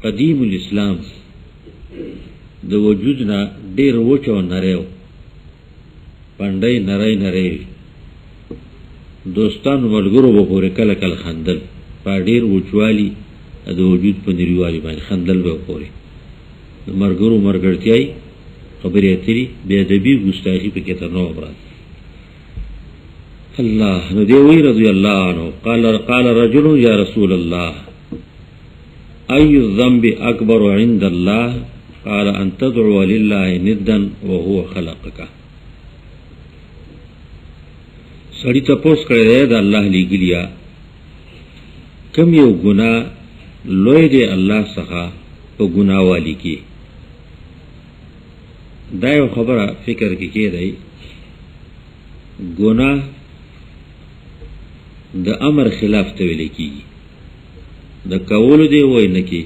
قدیم الاسلام د وجود نه ډیر وچو نریو پندای نری دوستانو ملګرو به پورې کله کله خندل په ډیر وچوالی د وجود په نریوالي باندې خندل به پورې د مرګرتیای خبرې اترې بیا د بی ګستاخی په کې ته نو برات الله نو دی وی رضی الله عنه قال رجل یا رسول الله ای الذنب اکبر عند الله قال ان تدعو لله ندا وهو خلقك سړی تاسو کړه د الله لګلیا کم یو ګناه لوی دی الله څخه په ګناه والی کې دا یو خبره فکر کې کېدای ګناه د امر خلاف ته ویل کېږي د کولو دی وای نه کې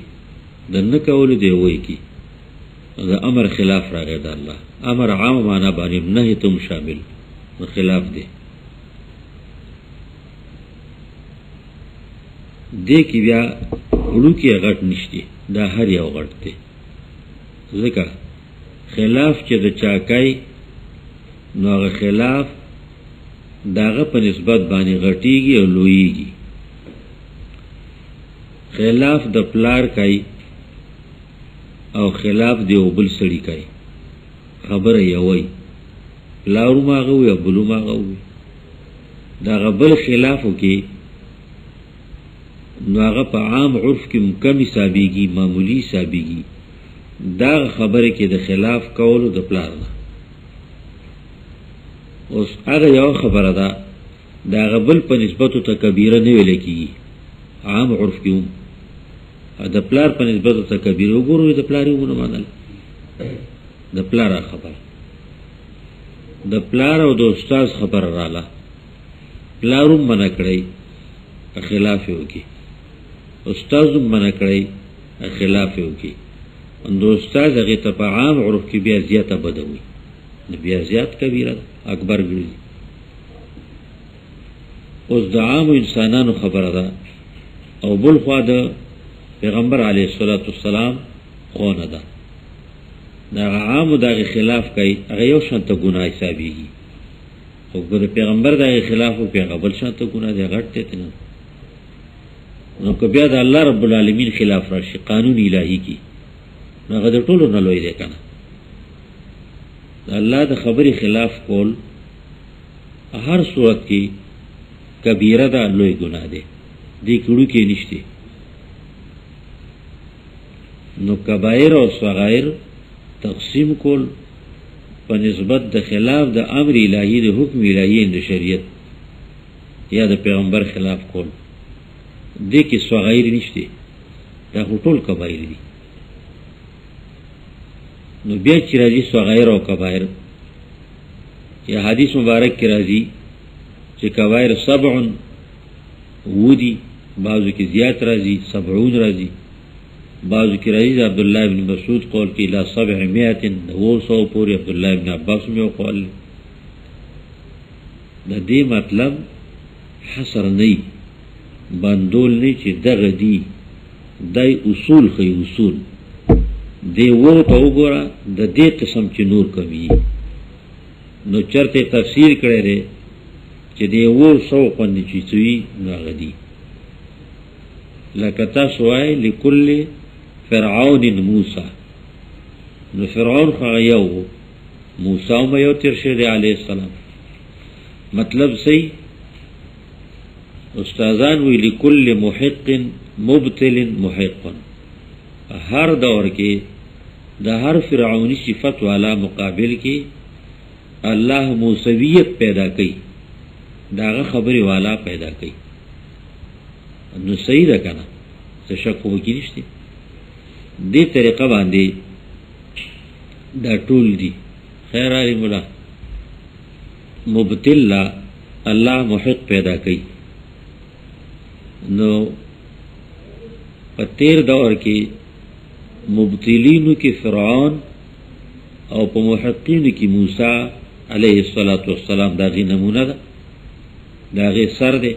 د نه کولو دی وای کې د امر خلاف راغی د الله امر عام معنا باندې نه تم شامل خلاف دی دې کې بیا ولو کې غټ نشتی دا هر یو غټ دی ځکه خلاف چې د چاکای نو هغه خلاف داغه په نسبت باندې غټیږي او لویږي خلاف د پلار کوي او خلاف دی او بل سړی کوي خبره یوي پلارو ماغه وي بلو ماغه وي دا غبل خلافو کې نو هغه په عام عرف کې کم حسابيږي معمولی حسابيږي دا خبره کې د خلاف کولو د پلار نه اوس هغه یو خبره ده دا غبل په نسبت ته کبیره نه ویل کیږي عام عرف کې د پلار په نسبت ته کبیره وګورو د پلار یو نه مانل د پلار خبر د پلار او د استاد خبر رااله پلارو منع کړی خلاف وکي استاد منع کړی خلاف وکي اند استاد هغه ته په عام عرف کې بیا زیاته بدوي بیا زیات کبیره اکبر ګرځي اوس د عام انسانانو خبره ده او بل خوا د پیغمبر علیه الصلاۃ والسلام خونه ده دا عام دغه خلاف کوي هغه یو شانته ګناه حسابيږي خو د پیغمبر دغه خلاف او پیغمبر شانته ګناه دی غټه نه نو که بیا د الله رب العالمین خلاف راشي قانون الهی کی نو هغه د ټولو نه لوی دی کنه الله د خبرې خلاف کول هر صورت کې کبیره ده لوی ګناه دی دې کړو کې نشته نو کبایر او صغائر تقسیم کول په نسبت د خلاف د امر الهی د حکم الهی د شریعت یا د پیغمبر خلاف کول دې کې صغائر نشته دا ټول کبایر دي نو بیا چې راځي صغائر او کبایر یا حدیث مبارک کې راځي چې کبایر 7 ودي بعضو کې زیات راځي 70 راځي بعضو کې راځي عبد الله ابن مسعود قول کې لا 700 و100 پورې عبد الله ابن عباس مې قول د دې مطلب حصر نه بندول نه چې دغه دی دای اصول خي اصول دی وو ته وګوره د دې قسم چې نور کوي نو چرته تفسیر کړی دی چې دی وو سو پند چې چوي نو غدي لکه تاسو وای لكل فرعون موسی نو فرعون خو یو موسی مې یو تر شه دی علی السلام مطلب صحیح استادان وی لكل محق مبتل محق هر دور کې د هر فرعونی صفت والا مقابل کې الله موسویت پیدا کړي داغه خبري والا پیدا کړي نو صحیح ده کنه څه شک وکړي نشته دې طریقه باندې دا ټول دي خیر علی مولا مبتل الله محق پیدا کړي نو په تیر دور کې مبتلینو کې فرعون او په محقینو کې موسی علیه السلام دا غي نمونه ده دا غي سر ده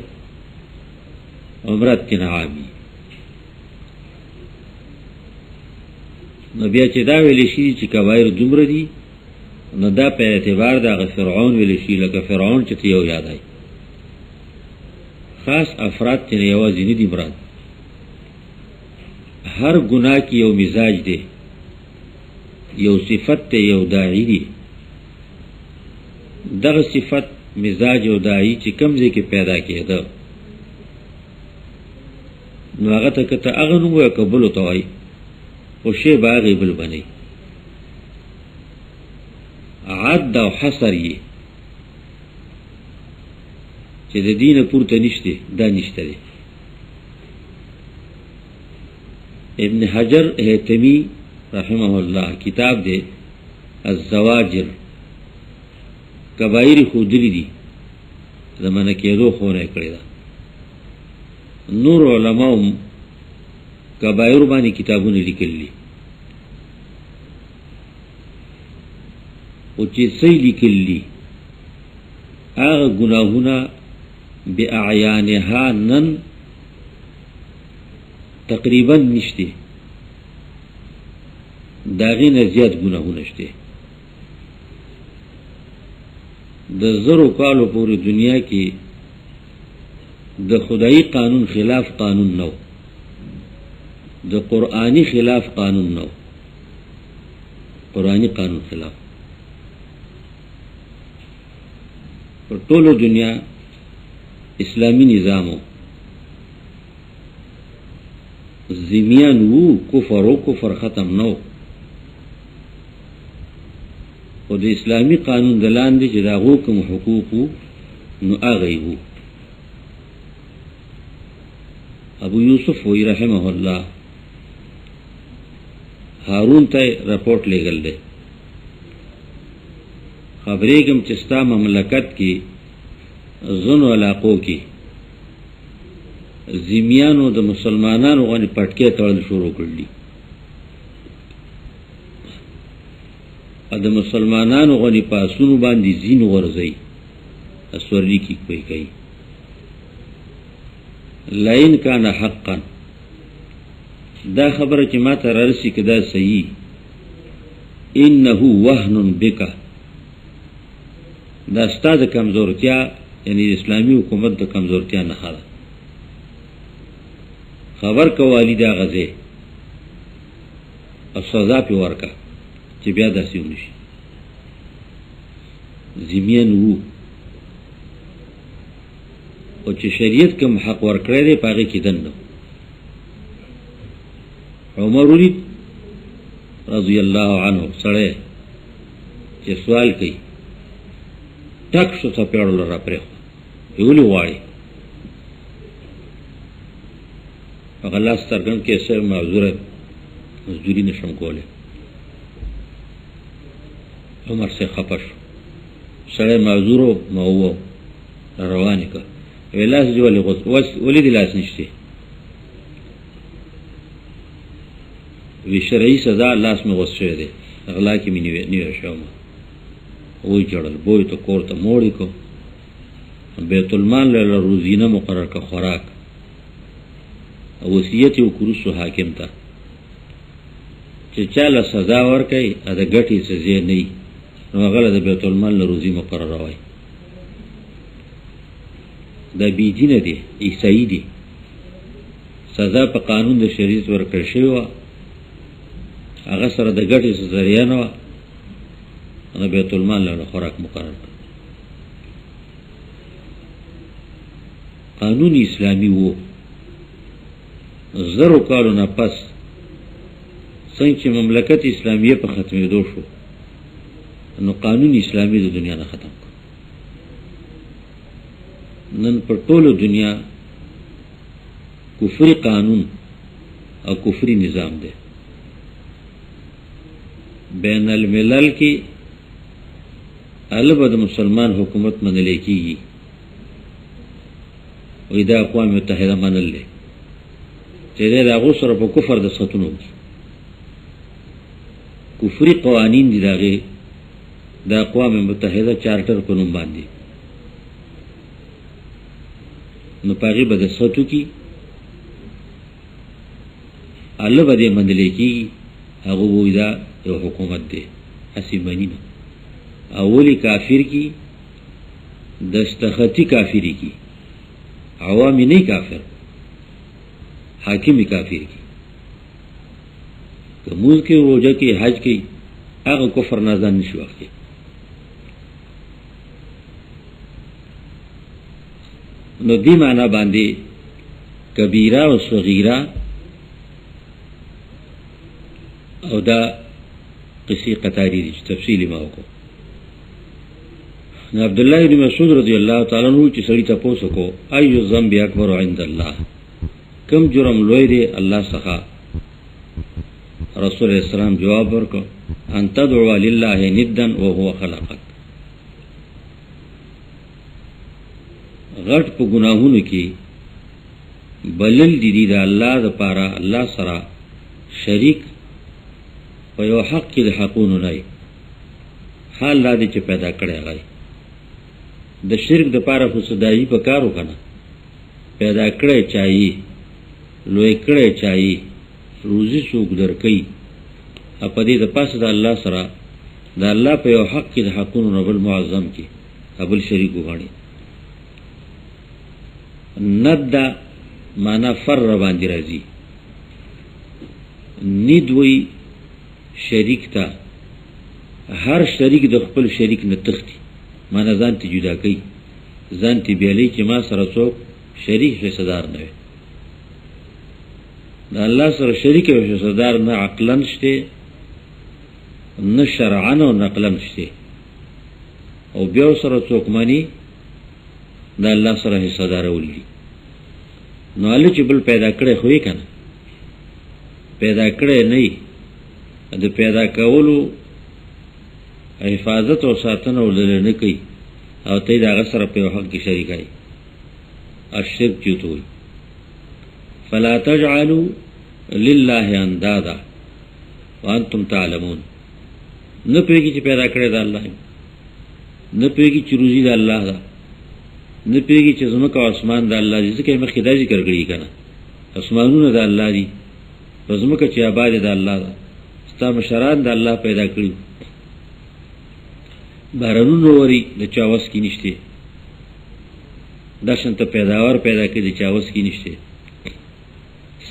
عمرت کې نعامی نو بیا چې دا ویل شي چې کبایر دومره دي نو دا په اعتبار دا فرعون ویل شي لکه فرعون چې ته یو یادای خاص افراد چې یوازې نه دي مراد هر گناہ کی یو مزاج دی یو صفت ته یو داعی دی دغه صفت مزاج او داعی چې کوم ځای کې پیدا کېده نو هغه ته کته هغه نو یو قبول توای او شی باغی بل بنی عد او حصر یې چې د دینه پورته نشته دا نشته دی ابن حجر هیتمی رحمه الله کتاب دے الزواجر کبائر خودلی دی زمانہ کېدو خونه کړی دا نور علماء کبائر باندې کتابونه لیکلي او چې صحیح لیکلي هغه گناهونه باعیانها نن تقریبا نشته داغی نزیاد گناهونه شته د زرو کالو پوری دنیا کې د خدای قانون خلاف قانون نو د قرآنی خلاف قانون نو قرآنی قانون خلاف پر ټولو دنیا اسلامی نظامو زمیان وو کفر و کفر ختم نو او د اسلامی قانون دلان دی چې دا غو کوم حقوق نو هغه وو ابو یوسف وی رحمه الله هارون ته رپورٹ لګل دی خبرې کوم چې ستا مملکت کې زنو علاقو کې زمیانو د مسلمانانو غنی پټکې تړل شروع کړلی ا د مسلمانانو غنی پاسونو باندې زین ورځي اسورلی کی کوي لئن کان حقا دا خبره چې ما ته رارسی کدا صحیح انه وهن بک دا ستاد کمزورتیا یعنی اسلامی حکومت د کمزورتیا نه خاله خبر کو والدہ غزے اور سزا پہ ورکا چې بیا داسې ونشي زمین وو او چې شریعت کوم حق ورکړی دی پاغه کې دنه عمر رضی الله عنه سره چې سوال کوي ټک شو څه پیړل را پرې یولې وایي غلاس ترګن کې سر معذوره مزدوری نشم کوله عمر سے خپش سره معذورو مو روانه کا ولاس دی ولې غوس ولې دی لاس نشته وی شرعي سزا لاس میں غوس شه دی اغلا کې مې نیو شوم وای جوړل بوې ته کوړه موړی کو بیت المال له روزینه مقرر کا خوراک وصیت یو کورسو حاکم ته چې چاله سزا ورکړي ا د ګټي سزا نه نو غله د بیت المال له روزي مقرر وای دا بی دین دی عیسائی دی سزا په قانون د شریعت ورکړ شوی و هغه سره د ګټي سزا نه و نو بیت المال له خوراک مقرر قانون اسلامی وو زرو کالو نه پس څنګه چې مملکت اسلامیه په ختمېدو شو نو قانون اسلامی د دنیا نه ختم کړ نن په ټولو دنیا کفر قانون او کفری نظام دی بین الملل کی البته مسلمان حکومت منلې کیږي او دا اقوام متحده منلې چې دا غوسره په کفر د ساتونو کفری قوانین دي داغه د اقوام متحده چارټر په نوم باندې نو پاغي به د ساتو کی الله به دې منلې کیږي هغه وې دا یو حکومت دی اسی منی نه اولی کافر کی دستخطی کافری کی عوامی نہیں کافر حاکمی کافر کی کموز کے روجہ کی حج کی هغه کفر نازان نشو اخی نو دی معنی باندې کبیره و صغیره او دا قصی قطاری دی تفصیلی ما وکو عبداللہ بن مسعود رضی اللہ تعالیٰ عنہ چی سڑی تپوسو کو ایو الذنب اکبر عند اللہ کم جرم لوی دے اللہ سخا رسول السلام جواب ورکو ان تدعو للہ ندن وهو خلقک غٹ پا گناہونو کی بلل دی دا اللہ دا پارا اللہ سرا شریک و یو حق کی دا حقونو نئی حال دا دی چی پیدا کردے غای دا شرک دا پارا خصدائی پا کارو کنا پیدا کردے چاہیے لوی کردے چاہیے روزی سوک در کئی اپا دی دا پاس دا اللہ سرا دا اللہ پا یو حق کی دا حقونو نبل معظم کی ابل شریکو غانی ند دا مانا فر باندی رازی نید وی شریک تا ہر شریک د خپل شریک نه تختی مانا ځان ته جدا کوي ځان ته بیلی چې ما سره څوک شریک حصدار نه وي د الله سره شریک او حصدار نه عقلن شته نه شرعن او نقلن شته او بیا سره څوک مانی د الله سره حصدار ولي نو الله چې بل پیدا کړي خوې کنه پیدا کړي نه د پیدا کولو حفاظت او ساتنه ولر نه کوي او ته دا غسر په حق کې شریکای الشرک چوتوي فلا تجعلوا لله اندادا وانتم تعلمون نه پیږي چې پیدا کړی دا الله نه پیږي چې روزي دا الله دا نه پیږي چې زمکه او اسمان دا الله دې ځکه مخکې دا ذکر کړی کنه اسمانونه دا الله دي زمکه چې آباد دا الله دا ستا مشران دا الله پیدا کړی بارانونو وری د چاوس کی نشته داشنته پیداوار پیدا کړي د چاوس کی نشته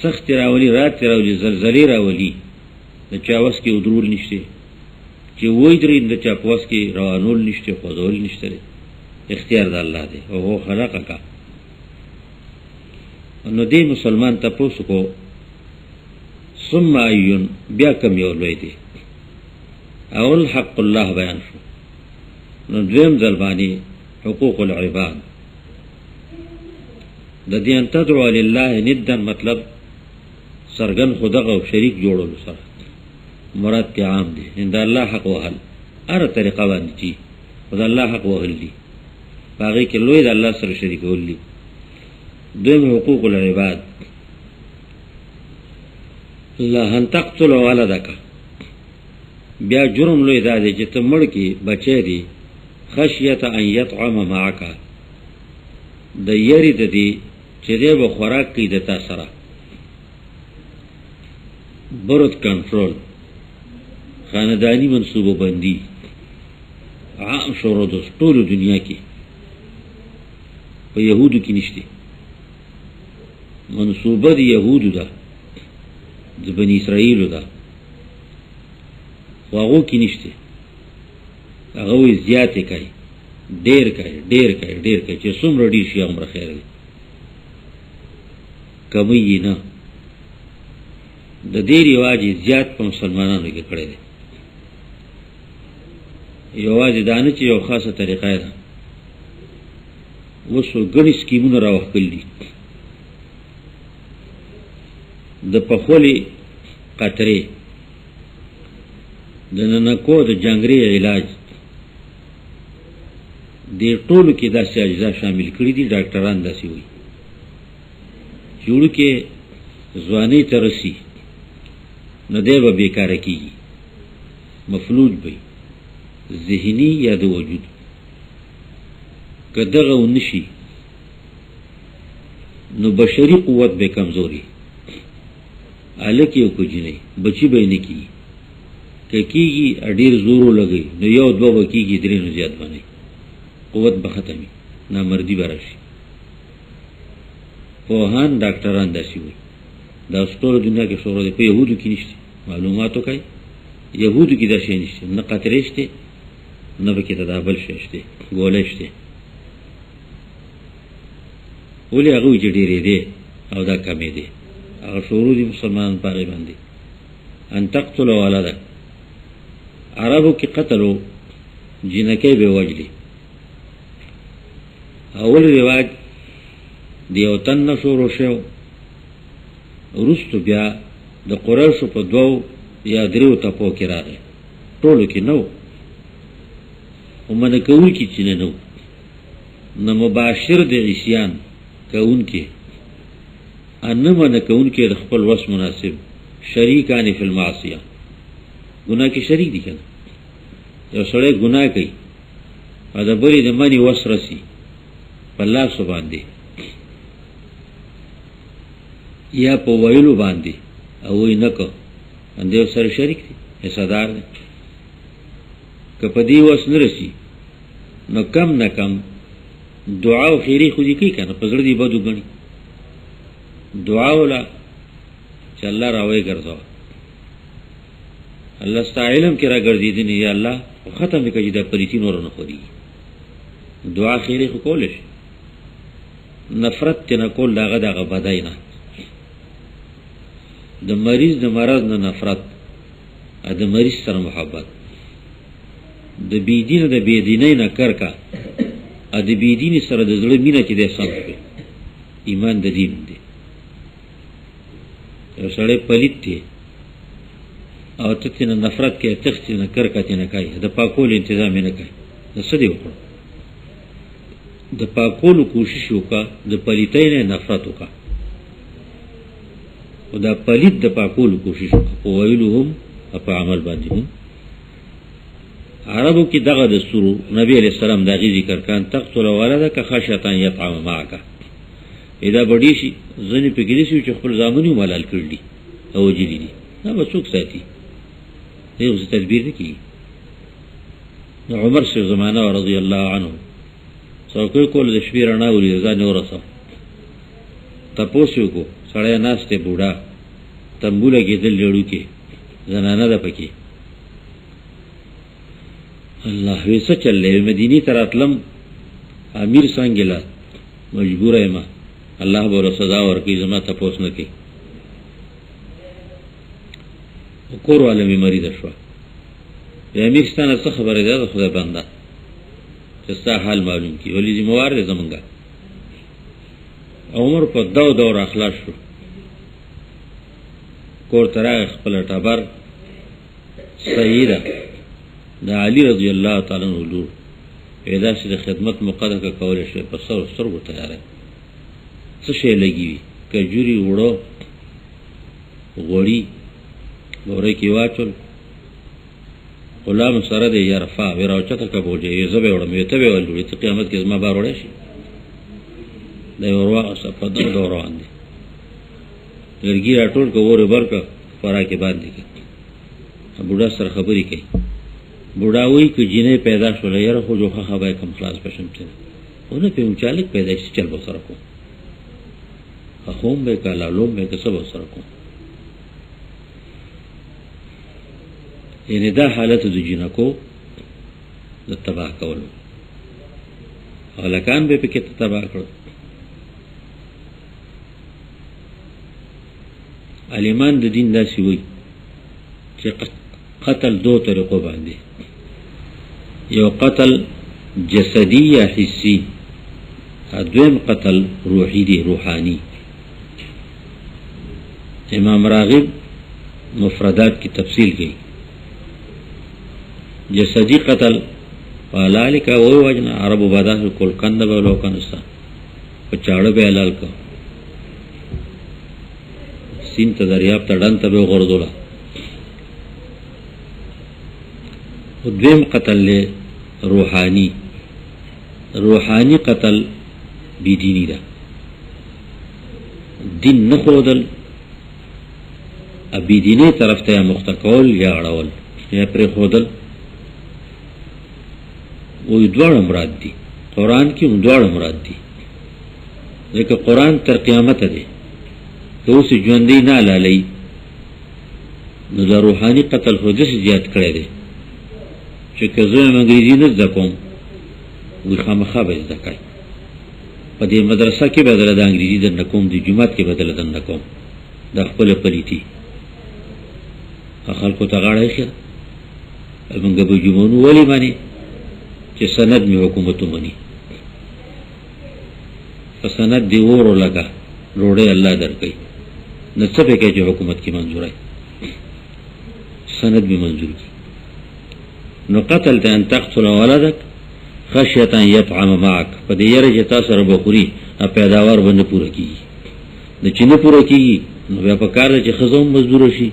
سخت راولی رات راولی زلزلې راولی د چاوس کی ودرول نشته چې وای درې د چاپوس کی روانول نشته خودول نشته اختیار د الله دی او هو خلقک نو دې مسلمان تاسو کو ثم ایون بیا کم یو لوی دی اول حق الله بیان شو نو دویم ځلبانی حقوق العباد د دې ان تدعو لله ندن مطلب سرګن خدغه او شریک جوړول سره مراد کې عام دي ان الله حق وهل ار طریقه باندې چی خدای الله حق وهل دي باقي کې لوی د الله سره شریک ولي دویم حقوق العباد الله ان تقتل ولدک بیا جرم لوی دا دی چې ته مړ کی بچی دی خشیت ان یطعم معک د یری د دی چې دی به خوراک کی د تا سره برد کنټرول خاندانی منصوبه بندی عام شورو د ټول دنیا کې په يهودو کې نشته منصوبه د يهودو ده د بنی اسرائیل ده واغو کې نشته هغه وی زیاتې کوي ډیر کوي چې څومره ډیر شي امر خیر دی کمی نه د دې رواج زیات په مسلمانانو کې کړی دی یواز دانه چې یو خاصه طریقه ده وسو ګڼ سکیمونه راوخل دي د پخولي قطرې د ننکو د جنگري علاج دې ټولو کې داسې اجزا شامل کړي دي ډاکټران داسې وي جوړ کې ځواني ترسي نو دی به بیکاره کیږي مفلوج به ذهنی یا د وجود که دغه ونشي نو بشری قوت به کمزوري الکی او کوجنی بچی به نه کی که کیږي اډیر زورو لګي نو یو دوه کیږي درې نو زیات باندې قوت به ختمي نامردی براشي پوهان ډاکټران داسي وي دا ټول دنیا کې شروع دي په يهودو کې نشته معلوماتو کوي يهودو کې دا شي نشته نه قطرې شته نه به کې تدابل شته ګولې شته ولې هغه جوړې دي او دا کمې دي هغه شروع دي مسلمان پاره باندې ان تقتل ولدا عربو کې قتلو جنکې به وجلي اول رواج دیو تن شروع شو ورستو بیا د قریشو په دوو یا دریو تپو کې راغی ټولو کې نو ومنه کول کې چې نه نو مباشر د عصیان کون کې ان منه کون کې د خپل وس مناسب شریکان فی المعصیه ګناه کې شریک دي کنه یو سړی ګناه کوي او د بری د منی وسرسي په الله سبحان دی یا په ویلو باندې او نه کو اندې سره شریک دي حصدار دي که په دې وس نه رسی نو کم نه کم دعا او خیری خو دې کوي کنه په زړه دې بدو غني دعا ولا چې الله راوي ګرځاو الله استعلم کې را ګرځیدنی یا الله ختم وکړي دا پریتی نور نه خوري دعا خیری خو کولش نفرت نه کول داغه بدای نه د مریض د مرض نه نفرت ا د مریض سره محبت د بی دین د بی دیني نه کرکا ا د بی دین سره د زړه مینه چې د سم ایمان د دین دی یو سړی پلیت دی او ته نه نفرت کې تخت نه کرکا ته نه کوي د پاکول تنظیم نه کوي د سدي وکړه د پاکولو کوشش وکړه د پلیتۍ نه نفرت وکړه او دا پلیت د پاکولو کوشش وکړه په ویلو هم او په عمل باندې هم عربو کې دغه دستور نبی علیہ السلام دا غي ذکر کان تقتل ولدک خشیه یطعم معک اذا بډی شي ځنی په کې شي چې خپل ځامنو ملال کړلی او جدي دي دا به څوک ساتي یو څه تدبیر وکړي عمر شه زمانہ رضی الله عنه څوک کول د شپې رڼا ولې ځان ورسو تاسو کو سړی ناشته بوډا تنبوله کې دل جوړو کې زنانه ده پکې الله ویسه چلې مدینی تر اتلم امیر څنګه مجبور یم الله به سزا ورکړي زما تاسو نه کوي کور عالمي مریض شو امیر ستانه څه خبره ده خدای بنده چې ستا حال معلوم کی ولی ذمہوار دې زمونږه عمر په دور اخلاص شو کور ترا خپل ټبر سیده د علی رضی الله تعالی عنہ لور پیدا شي د خدمت مقدر کا کول شي په سر سترګو تیارې څه شي لګي کجوري وړو غوړی غوړی کی واچول غلام سره د یرفا وراچته کا بوجه یې زبې وړم ته به ولې ته قیامت کې زما بار وړې شي د وروا صفه د روان دي لرګي راټول کو ور برکه فرا کې باندې کې بوډا سره خبرې کوي بوډا وای چې جنې پیدا شول یاره خو جوخه خبره کم خلاص پښم ته ونه په چالک پیدا شي چل به سره کو اخوم به کاله لوم به څه به سره کو یعنی دا حالت د جنکو د تباہ کولو ولکان به پکې تباہ کړو عالمان د دین داسې وي چې قتل دو طریقو باندې یو قتل جسدی یا حسی دویم قتل روحی دی روحانی امام راغب مفردات کی تفصیل کی جسدی قتل فالالک وی وجنا عرب باداس کل کند بلو کنستا پچاڑ بے علال کا سین تا دریاب تا ڈن تا بے غردولا دویم قتل لے روحانی روحانی قتل بی دینی دا دین نخودل بی دینی طرف تا یا مختقول یا اڑول یا پر خودل وی دوڑ مراد دی قرآن کی دوڑ مراد دی ځکه قرآن تر قیامت دی که اوس ژوندی نه لالی نو دا روحانی قتل خو داسې زیات کړی دی چې که زه یم انګریزي نه زده کوم وی خامخا به زده کوي په دې مدرسه کې به دله د انګریزي درنه کوم د جومات کې به دله درنه کوم دا خپله پلیتي خلکو ته غاړه ایښې ده موږ به جومونو ولې منې چې سند مې حکومت ومني په سند دی اور لګه روړی الله درکوي نو څه به کوي چې حکومت کې منظوری سند به منظور کی نو قتل ته ان تقتل ولدک خشیة ان یطعم معک په دې یره چې تا سره به خوري پیداوار به نه پوره کېږي نو چې نه پوره کېږي نو بیا په کار ده چې ښځه هم مزدوره شي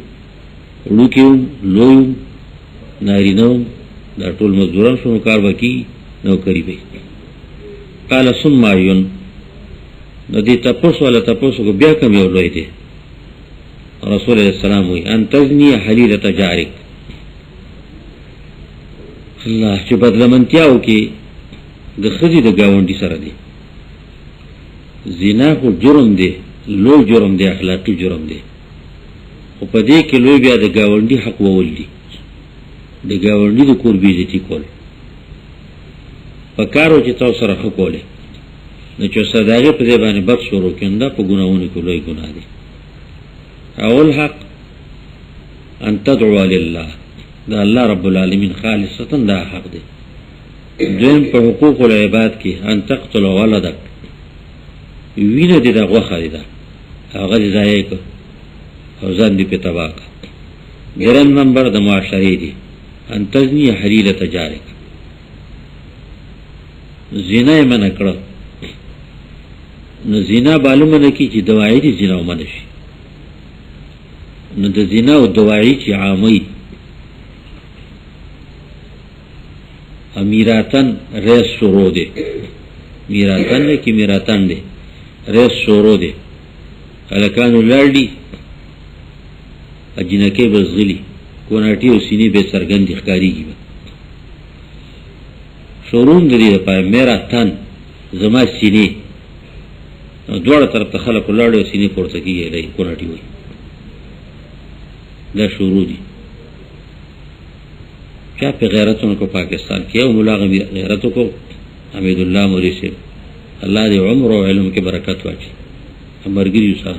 وړوکي هم لوی هم نارینه هم دا ټول مزدوران شو نو کار به کېږي نوکري به قال ثم عیون نو دې تپوس والا تپوس کو بیا کوم یو لوی دی رسول الله السلام وی ان تزنی حلیلة جارک الله چې بدلمنتیاو کې د ښځې د ګاونډي سره دی زنا خو جرم دی لوی جرم دی اخلاقی جرم دی خو په دې کې لوی بیا د ګاونډي حق وول دي د ګاونډي د کور بېزتي کول په کار و چې تاسو سره ښه کولې نو چې استاد هغې په دې باندې بد شروع کړي نو دا په ګناهونو کې لوی ګناه دی اول حق ان تدعو لله دا الله رب العالمین خالصتا دا حق دی دویم په حقوق العباد کې ان تقتل ولدک وینه دې دا غوښه دی دا هغه دې ضایع کړه او ځان دې پې تباه کړه درېیم نمبر د معاشرې دی ان تزنی حلیلة جارک زنا یې منع کړه نو زنا معلومه نه کړي چې دواعي دې زنا ومنه شي نو د زنا او دواعي چې عاموي میراتن ریس شروع دی میراتن دی که میراتن دی ریس شروع دی هلکانو لړ دي جنکۍ به ځغلي کوناټي او سینې به څرګندې ښکارېږي به شروع د دې دپاره میراتن زما سینې دواړه طرف ته خلک ولاړ او سینې پورته کېږي دی کوناټي وایي دا شروع دی چا پہ غیرتوں کو پاکستان کیا ملا غیرتوں کو حمید اللہ موری سے اللہ دے عمر و علم کے برکت واچی مرگری سا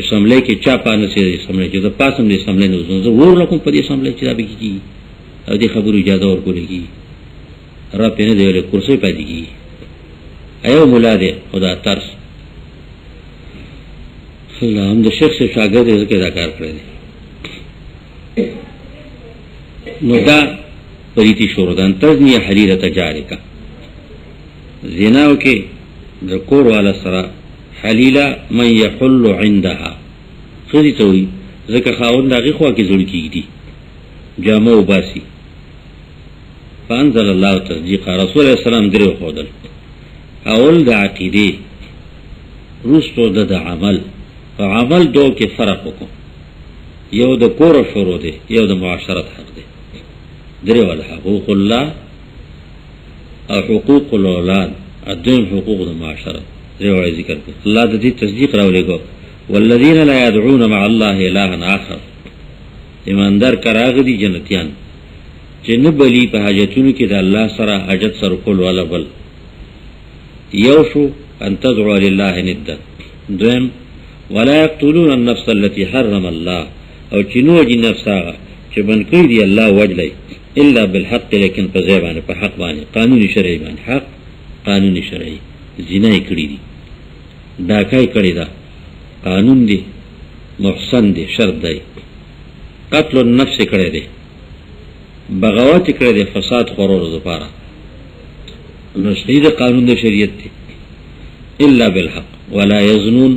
اسمبلی کے چا پانے سے اسمبلی جو پاسم دے اسمبلی نے زو وہ رقم پر اسمبلی چا بھی کی او دی خبر اجازه اور کو لگی را پہ نے دے له کرسی پہ دی ایو مولا دے خدا ترس اللہ ہم دے شخص شاگرد کے ادا کار کړی نو دا پریتی شروع ده تزنی حلیلة جارکا زناو کې د کور والا سره حلیله من یحل عندها خدي ته وي ځکه خاوند هغې خوا کې زړه کېږدي جامه وباسي فانزل الله تصدیقا رسول الله السلام درې وښودل اول د عقیدې وروستو د عمل په عمل دو کې فرق وکړو یو د کور شروع دی یو د معاشرت حق دی درې والا حقوق الله او حقوق الاولاد الدين حقوق المعاشرة رواية ذكر الله دي تصديق راوليگو والذين لا يدعون مع الله إلها آخر ایماندار کراغ دی جنتیان جنبلی په حاجتونو کې د الله سره حاجت سره کول والا بل یوشو ان تدعو لله ندا دویم ولا يقتلون النفس التي حرم الله او چنو جی نفس هغه چې بن کړی دی الله وجلی الا بالحق لیکن په ځای باندې په حق باندې قانوني شرعي باندې حق قانوني شرعي زنا یې کړی دی ډاکای کړی دا قانون دی محسن دی شرط دی قتل النفس کړی دی بغاوت کړی دی فساد خورولو دپاره نو شدید قانون د شریعت دی الا بالحق ولا يزنون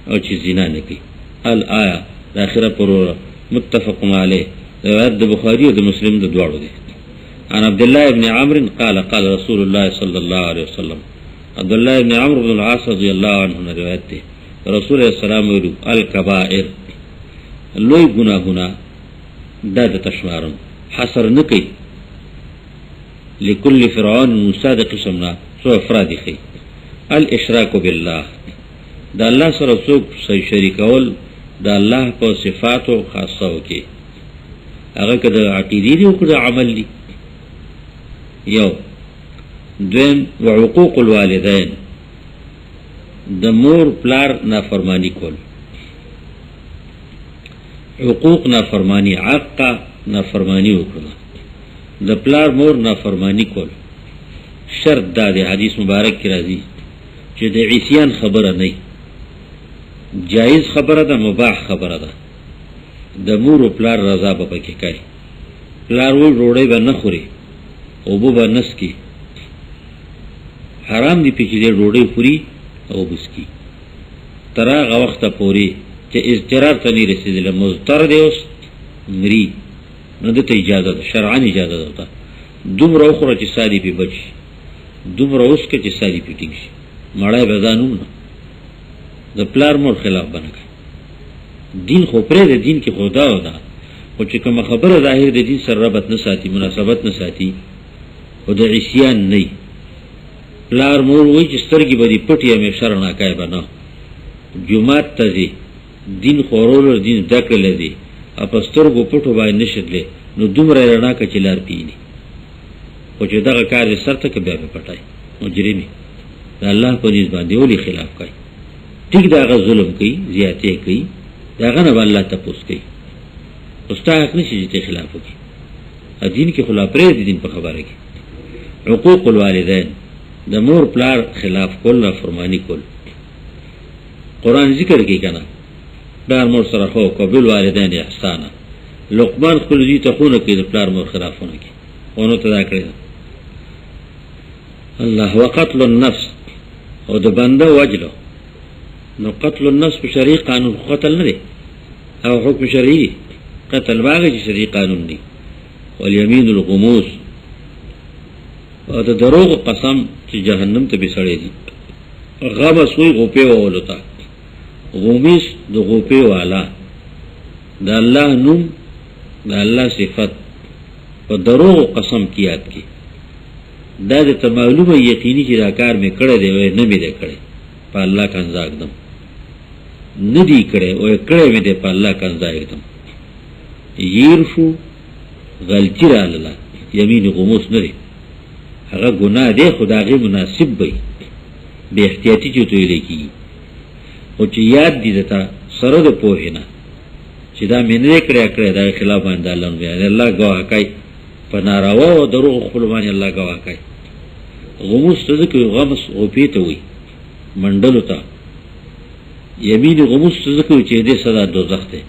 او چې زنا نه کوي الآیه د آخره پروره متفق علیه روایت د بخاری او د مسلم د دواړو دی عن عبد الله ابن عمرو قال قال رسول الله صلى الله عليه وسلم عبد الله ابن عمرو بن العاص رضی الله عنه روایت دی رسول الله سلام ویلو الکبائر لوی گناهونه دا د تشمارم حصر نه کوي لكل فرعون موسی د قسمنا سو افراد خي الاشراك بالله دا الله سره څوک شریکول دا الله په صفاتو خاصه وکي هغه کده عقیدی دی او کده عمل دی یو دویم وعقوق الوالدین د مور پلار نافرمانی کول حقوق نافرمانی عق نافرمانی وکړه د پلار مور نافرمانی کول شرط دا دی حدیث مبارک کی راځي چې د عصیان خبره نه جایز خبره ده مباح خبره ده د مور او پلار رضا به پکې کوي پلار و روړی به نه خوري او بو به نسکی حرام دی چې دې روړی خوري او بسکی تر هغه وخت پورې چې اضطرار ته نه رسیدل مضطر دی اوس مری نو د ته اجازه ده شرعاً اجازه ده دومره خوره چې سادي په بچ دومره اوس کې چې سادي پیټینګ شي مړای به ځانو نه د پلار مور خلاف بنګا دین خو پرې د دین کې خدا ودا او چې کوم خبره ظاهر د دین سره ربط نه ساتي مناسبت نه ساتي او د عصیان نه پلار مور وای چې سترګې به دې پټي مې شر نه کای بنا جمعه ته دین خورول دین دکړه لدی اپسترګو پټو باندې نشدلې نو دومره رڼا کچلار پینی او چې دغه کار سرته کې به پټای مجرمي الله په دې باندې ولي خلاف کوي ټیک دا ظلم کوي زیاتې کوي دا غنه الله تاسو کوي استاد نشي چې خلاف کوي دین کې خلاف پرې دین په خبره کې حقوق الوالدین د مور پلار خلاف کول فرمانی کول قرآن ذکر کوي کنه پلار مور سره خو قبول والدین احسان لقمان خپل دې ته خونه کې د پلار مور خلافونه کوي اونو ته دا کړی الله وقتل النفس او د بنده وجلو نو قتل النفس په شرعي قانون قتل نه دی او حکم شرعي قتل باغی چې شرعي قانون دی والیمین الغموس او د دروغ قسم چې جهنم ته بسړی دی غمس وی غوپه ولتا غومیس د غوپه والا د الله نوم د الله صفت په دروغ قسم کیات کی دا د معلومه یقیني چې دا کار مې کړی دی نه مې دی کړی په الله کنځا اقدم ندی کړی او کړی مې دی په الله کنځا اقدم ییر شو غلطی را لاله یمین غموس نه دی هغه ګناه دی خدای مناسب وي به احتیاطی چې توې لکی او چې یاد دي دتا سره د پوهینا چې دا مې نه کړی دا خلاف باندې الله نو الله گواه کوي په ناروا او دروغ خپل باندې الله گواه کوي غموس ته ځکه غمس او پیته وي منډلو ته یمین غموس ته ځکه چې دې صدا دوزخ ته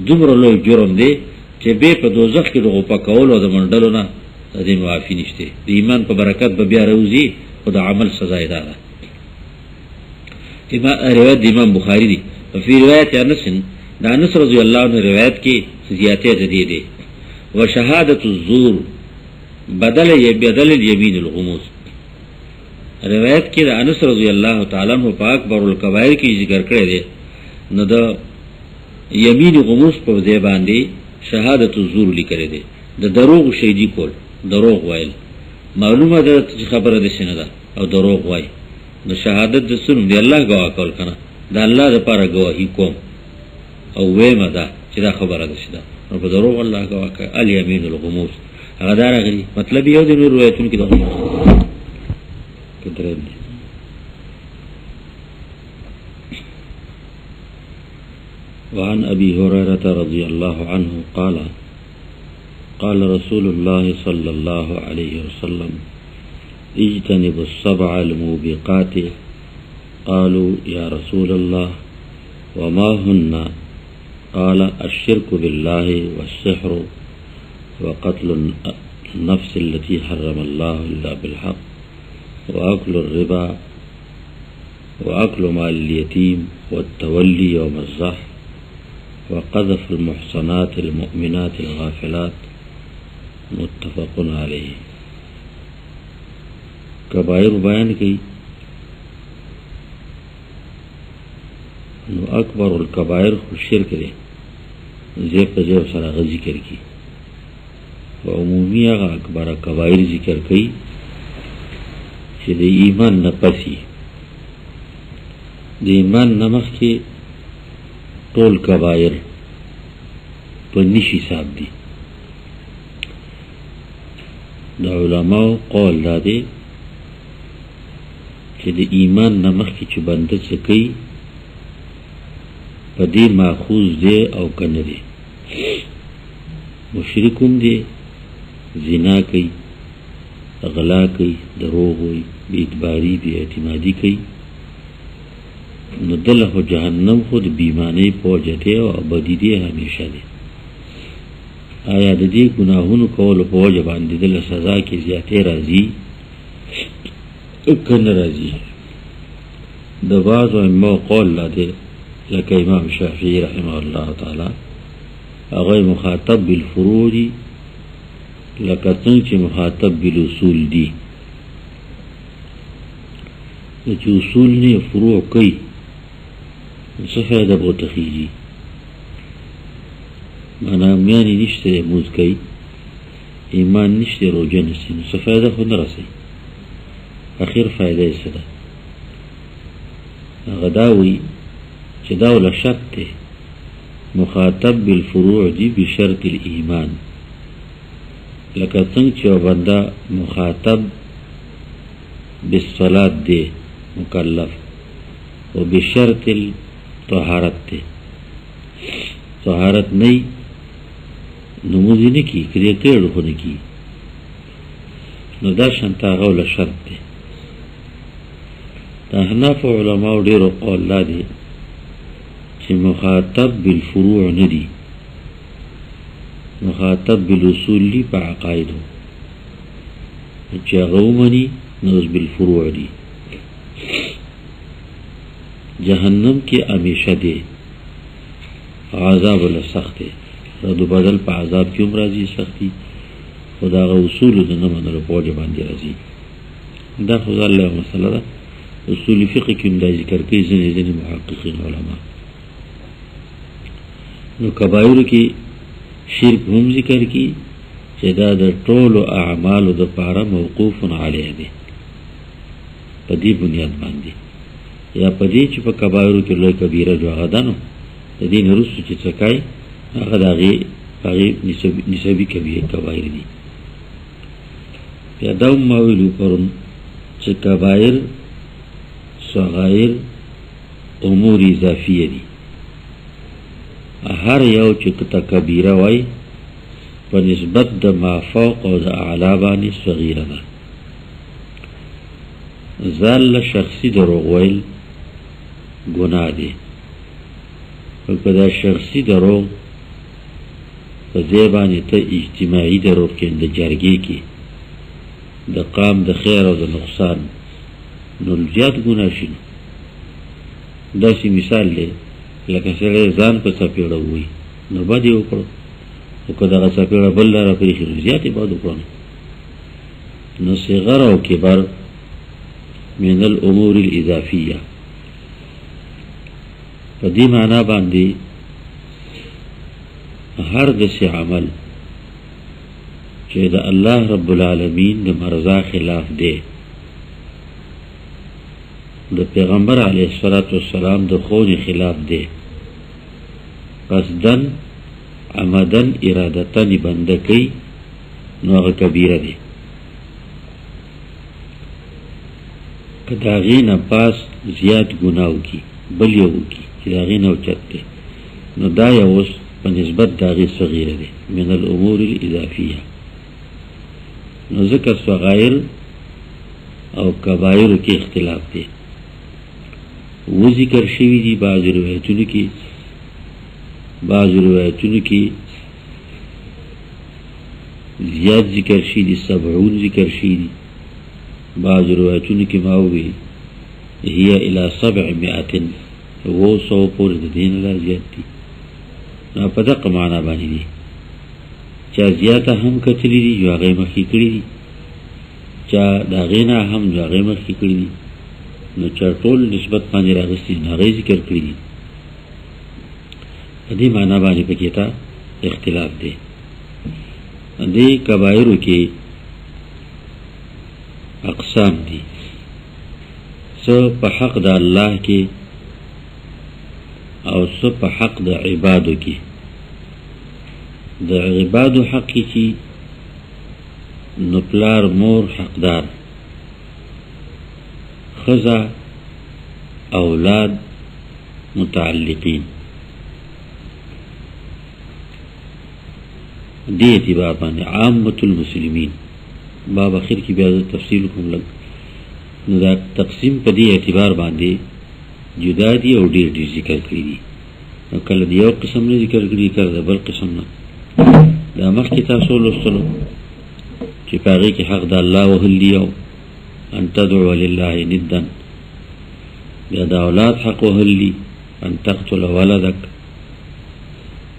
دومره لوی جرم دی چې به په دوزخ کې دغه پکول او د منډلو نه دې معافي نشته د ایمان په برکت به بیا روزي او د عمل سزا ده روایت امام بخاری دی فی روایت انس دا انس رضی اللہ عنہ روایت کی زیادت دی دی و شہادت الزور بدل الیمین الغموس روایت کی دا انس رضی اللہ تعالی عنہ پاک بر الکبائر کی ذکر کرے دے نو دا یمین غموس پر دے باندې شہادت الزور لکرے دے دا دروغ شیدی کول دروغ وائل معلومه ده چې خبره ده سینه ده او دروغ وای نو شهادت د سن دی الله گواه کول کنه دا الله د پاره گواہی کوم او وېما ده چې دا خبره ده شته نو په دروغ الله گواه کوي الیمین الغموس هغه دا راغلی مطلب یو د نور روایتونو کې ده کتره وعن ابي هريره رضي الله عنه قال قال رسول الله صلى الله عليه وسلم اجتنبوا السبع الموبقات قالوا يا رسول الله وما هن قال الشرك بالله والسحر وقتل النفس التي حرم الله إلا بالحق وأكل الربا وأكل مال اليتيم والتولي يوم الزحف وقذف المحصنات المؤمنات الغافلات متفق علیہ کبائر بیان کی نو اکبر الکبائر شرک دے زی په ځای سره هغه ذکر کی او عمومي هغه اکبر کبایر ذکر کوي چې د ایمان نه پسی د ایمان نه مخکې ټول کبایر په نشي حساب دي. د علماء قول دا دی چې د ایمان نه مخکې چې بنده څه کوي په دې ماخوذ دی او کنه دی. مشرکون دی زنا کوي، غلا کوي، دروغ وي، بی اعتباری بی اعتمادی کوي، نو دله خو جهنم خود بیمانی پوجته او ابدی دی همیشه دی. آیا د دې ګناهونو کولو په وجه باندې دله سزا کې زیاتې راځي کنه راځي؟ د بعضو ائمه قول لده لکه امام شافعی رحمه الله تعالی هغه مخاطب بالفروع دی لکه څنګه چې مخاطب بالاصول دی. چې اصول نه فروع کوي څه فایده به تخیږي؟ معنا میانی نشته موز کوي، ایمان نشته روجه نشته، نو څه فایده خو نه رسي. اخیر فایده یې څه ده؟ هغه دا وایي چې دا ولا شرط دی مخاطب بالفروع دی بشرط الایمان. لکه څنګه چې بنده مخاطب بالصلاة دی مکلف و بشرط الطهارت دی، طهارت نہیں نموزی نکی کریه کردو خو نکی، نو دا شانتا غول شرط دی. دا احناف علماء ډیرو قول لا دی چې مخاطب بالفروع ندی، مخاطب بالاصول لی پا عقائدو چې غومنی نوز بالفروع دی. جہنم کی امیشہ دے عذاب اللہ سخت ہے، رد و بدل پا عذاب کیوں راضی سختی خدا غا اصول دا نمان رو پوج باندی راضی. دا خدا اللہ مسئلہ دا اصول فقہ کیوں دا ذکر کی زن محققین علماء. نو کبائر کی شرک هم ذکر کی چې دا د ټولو اعمالو د پاره موقوف علیه دی په دې بنیاد باندې، یا په دې چې په کبایرو کې لوی کبیره جو هغه ده، نو د دې نه وروسته چې څه کوي هغه د هغې نسبي کبایر دي. بیا دا هم ما ویلو پرون چې کبایر صغایر امور اضافیه دي. هر یو چې ته کبیره وای په نسبت د ما فوق او د اعلی باندې صغیره ده. زال شخصی دروغ ویل گناه دی، په دا شخصی دروغ په ځای باندې ته اجتماعي دروغ کې د جرګې کې د قام د خیر او د نقصان نو زیات ګناه شي. داسې مثال دی لکه سړی ځان په څپېړه ووایي نو بد یې وکړو، خو که دغه څپېړه بل لاره پرېښي نو زیات یې بد وکړو. نو صغر او کبر من الامور الاضافیه په دې معنا باندې هر داسې عمل چې د الله رب العالمین د مرضا خلاف دی، د پیغمبر علیه الصلاة والسلام د خون خلاف دی، قصدن عمدن ارادتن بنده کوي نو هغه کبیره دی. که د هغې نه پاس زیات ګناه وکړي بل یو وکړي چې د هغې نه اوچت دی، نو دا یو اوس په نسبت د هغې صغیره دی من الامور الاضافیه. نو ځکه صغایر او کبایرو کې اختلاف دی. و ذکر شوی دی بعض روایتونو کې زیاد ذکر شوی دی، 70 ذکر شوی دی. بعض روایتونو کې ما وی هي الى 700 و 100 پورې د دین لا زیات دي. نو په دغه معنا باندې دي چا زیاته هم کتلی دي یو هغه مخکې کړي دي، چا د هغې نه هم د هغې مخکې کړي دي، نو چا ټول نسبت باندې راغستي نو هغې ذکر کړي دي. دې معنا باندې پکې تا اختلاف دی. دې کبایرو کې اقسام دي، څه په حق د الله کې او څه په حق د عبادو کې. د عبادو حق کې چې نو پلار مور حقدار، خزا اولاد متعلقین، دې اعتبار باندې عامة المسلمین. باب اخر کی بیا تفصیل کوم لګ. نو دا تقسیم په دې اعتبار باندې جدا دي او ډیر ډیر ذکر کړی دي. نو کله یو قسم نه ذکر کړی کړه د بل قسم نه. دا مخکې تاسو لوستلو چې پاره کې حق د الله وهل دی او ان تدعو لله ندا. بیا د اولاد حق وهل دی ان تقتل ولدک.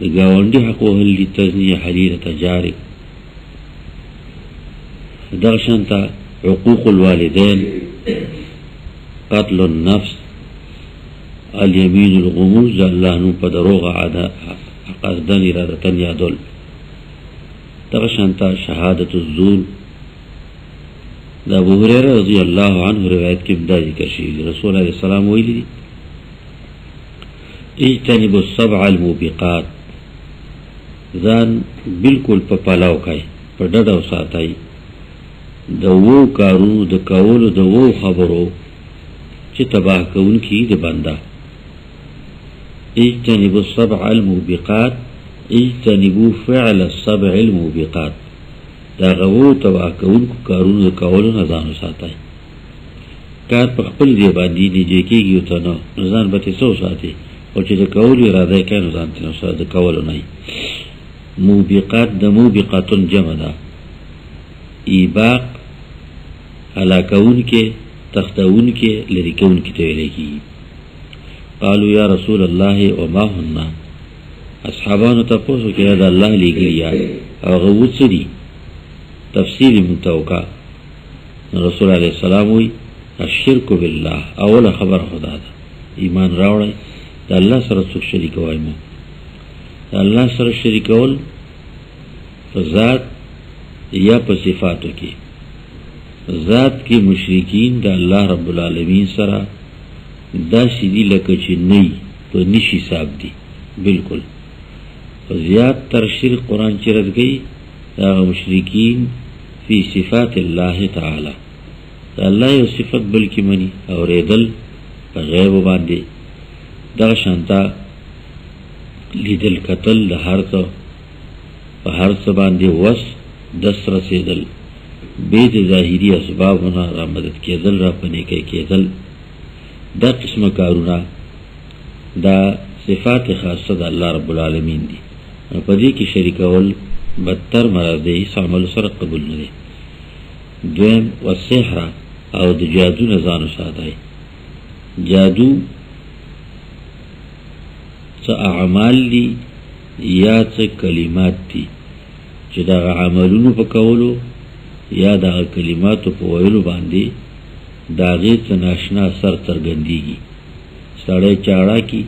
د ګاونډي حق وهل دی تزنیه حلیله جارک. درشنتا حقوق الوالدين، قتل النفس، اليمين الغموز، الله نو په دروغ عاده قصدن ارادتن یادول. درشنتا شهادت الزور. دا ابو هريره رضی الله عنه روایت کې دا ذکر شوی رسول الله صلی الله علیه وسلم ویلي دي اجتنبوا السبع الموبقات. ځان بالکل په پلاو کوي، په ډډه وساتئ د وو کارونو د کولو د وو خبرو چې تباه کوونکي د بنده. اجتنبوا السبع الموبقات، اجتنبوا فعل السبع الموبقات. دا غوو تباه کوونکو کارونو د کولو نه ځان وساتئ. کار په خپل دی باندې نږدې کېږي او ته نه، نو ځان به ترې څه وساتې، او چې د کولو اراده یې کوي نو ځان ترې وساتې، د کولو نه. موبقات د موبقاتن جمع ده. ایباق هلاکون کې، تختون کې، لري کون کې ته ویل کېږي. قالوا یا رسول الله وما هن. اصحابانو تپوسو کې دا الله لېږلي یا هغه څه دي؟ تفصیل متوقع. رسول الله علیه السلام وی الشرک بالله. اوله خبر خدا ده، ایمان راوړی د الله سره څوک شریک وای مو. د الله سره شریکول په ذات یا په صفاتو کې. ذات کې مشرکین د الله رب العالمین سره داسې دي لکه چې نه په نشي حساب دي بالکل. زیات تر شرک قرآن چې رد گئی دا مشرکین فی صفات الله تعالی. دا الله یو صفت بلکې منی او ریدل په غیب باندې. دا شانتا لیدل کتل د هر څه په هر څه باندې وس دس رسیدل، بید ظاهری اسبابونه را مدد کېدل، را پنې کېدل. دا قسمه کارونه دا صفات خاصه د الله رب العالمین دي. په دې کې شریکول بدتر مرض دی، عمل سره قبول نه دی. دویم والسحر او د جادو نه ځان وساتئ. جادو څه اعمال دي یا څه کلمات دي چې دا عملونو په کولو یا دا کلماتو په ویلو باندې دا غیر څه ناشنا سر څرګندېږي. سړی چاړه کی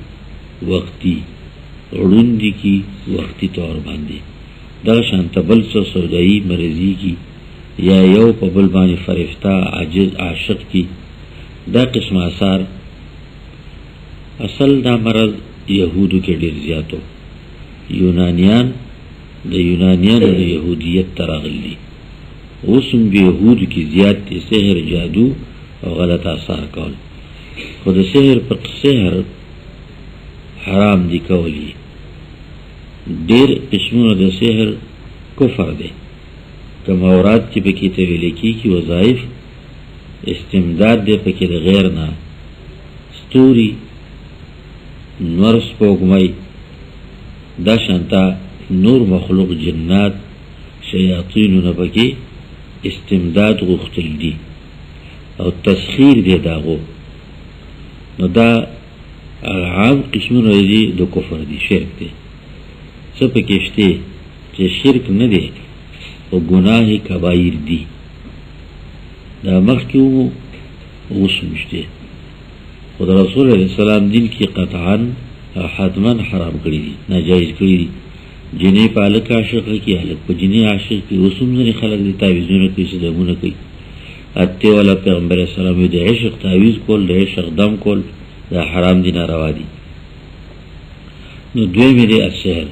وختي، غړوندي کی وختي طور باندې. دا شانته بل څه سودایي مرضی کی یا یو په بل باندې فرښتہ عاجز عاشق کی. دا قسم آثار اصل دا مرض یهودو کې ډیر زیاتو. یونانیان د یونانیانو د یهودیت تراغلی اوسم به یهودو کې زیات دي سحر، جادو او غلط آثار کول. خو د سحر پر سحر حرام دي کولی. ډیر قسمونه د سحر کفر دی. کوم اورات چې پکې ته ویل کېږي وظایف استمداد دی پکې د غیر نه، ستوري، نور، سپوږمۍ، دا شانتا نور مخلوق جنات شیاطینو نه پکې استمداد غوښتل دي او تسخیر دی داغو. نو دا عام قسمونه دي د کفر دي، شرک دی. څه پکې شته چې شرک نه دی او ګناه کبایر دي. دا مخکې اوس مشته. خدا رسول الله صلی الله علیه وسلم دین کې قطعا حتمن حرام کړی دي، ناجایز کړی دي. جنې په هلک عاشق کی، هلک په جنې عاشق کی. اوس هم ځینې خلک دي تعویذونه کوي، صدمونه کوي. اته والا پیغمبر اسلام د عشق تعویذ کول، د عشق دم کول دا حرام دي، ناروا دي. نو دویمې دی السحر.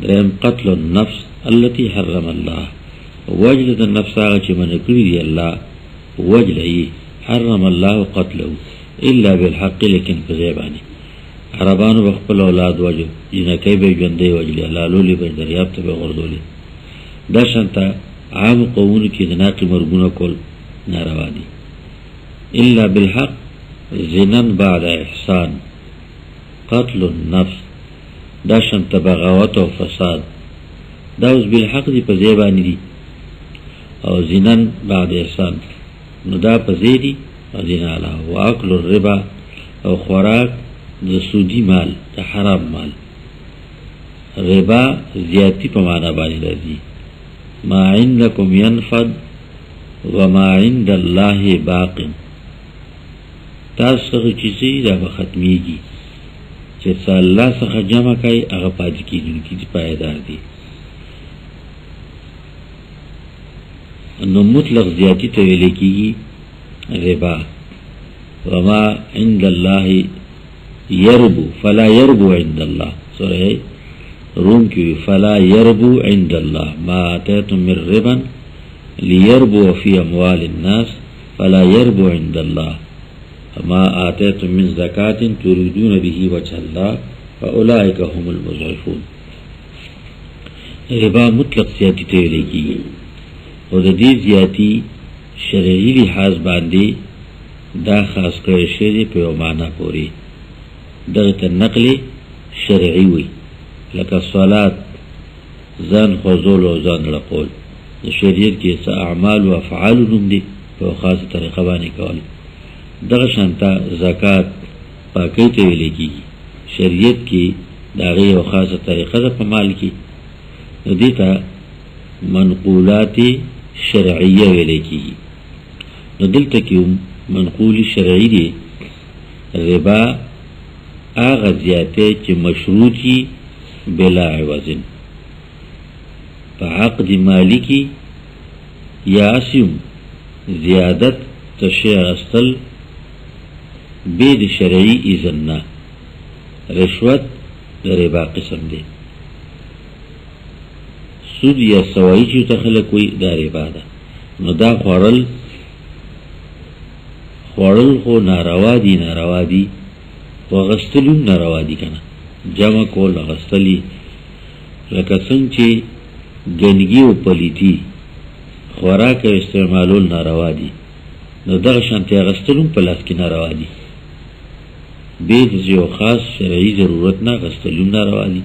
دریم قتل النفس التي حرم الله، وجل د نفس هغه چې منع کړي دی الله، وجل یې حرم الله قتله الا بالحق، لیکن په ځای باندې عربانو بخپل اولاد وجو، جنکۍ به ژوندۍ وجلې، حلالولې به دریاب ته به غورځولې. دا شانته عام قومونو کې د ناقې مرګونه کول ناروا دي. الا بالحق زنن بعد احسان، قتل النفس، دا شانته بغاوت او فساد، دا اوس بالحق دی په ځای باندې دي. او زنن بعد احسان نو دا په ځای دي. او زنا علاوه واکل الربا، او خوراک د سودی مال، د حرام مال. ربا زیاتی په معنا باندې راځي. ما عندکم ينفد وما عند الله باق، تاسو څه چیزې دا به ختمیږي، چې څه الله څخه جمع کوي هغه پاتې کېدونکي دي، پایدار دي. نو مطلق زیاتی ته ویل کېږي ربا. وما عند الله يربو فلا يربو عند الله، سورہ روم کی فلا يربو عند الله ما آتيتم من ربا ليربو في اموال الناس فلا يربو عند الله ما آتيتم من زكاة تريدون به وجه الله فاولئك هم المضعفون. ربا مطلق زیاتی ته ویل کېږي، او د دې زیاتی شرعي لحاظ باندې دا خاص کړی شوی دی په یو معنا پورې. دغه ته نقل شرعي وي، لکه صلات ځان خوځول او ځان لقول. د شریعت کې څه اعمال او افعال نوم دي په خاصه طریقه باندې کول. دغه شانته زکات پاکۍ ته ویل کېږي، شریعت کې د هغې یو خاصه طریقه ده په مال کې. نو دې ته منقولات شرعیه ویل کېږي. نو دلته کې منقول شرعي دی. ربا هغه زیاتې چې مشروطي بلا عوض په عقد مالی کې، یا اسیم زیادت تشریع استل بے د شرعي اذن نه. رشوت د ربا قسم دی. سود یا سوایی چې تخلق وي دا ربا ده. نو دا خوړل خو ناروا دي، ناروا دي. و غستلون ناروا دي کنه، جمع کول غستلی. لکه څنګه چې ګنګي او پلیتی خوراک استعمالول ناروا دي، نو دغه شانتي غستلون په لاس کې ناروا دي. به د یو خاص شرعي ضرورت نه غستلون ناروا دي.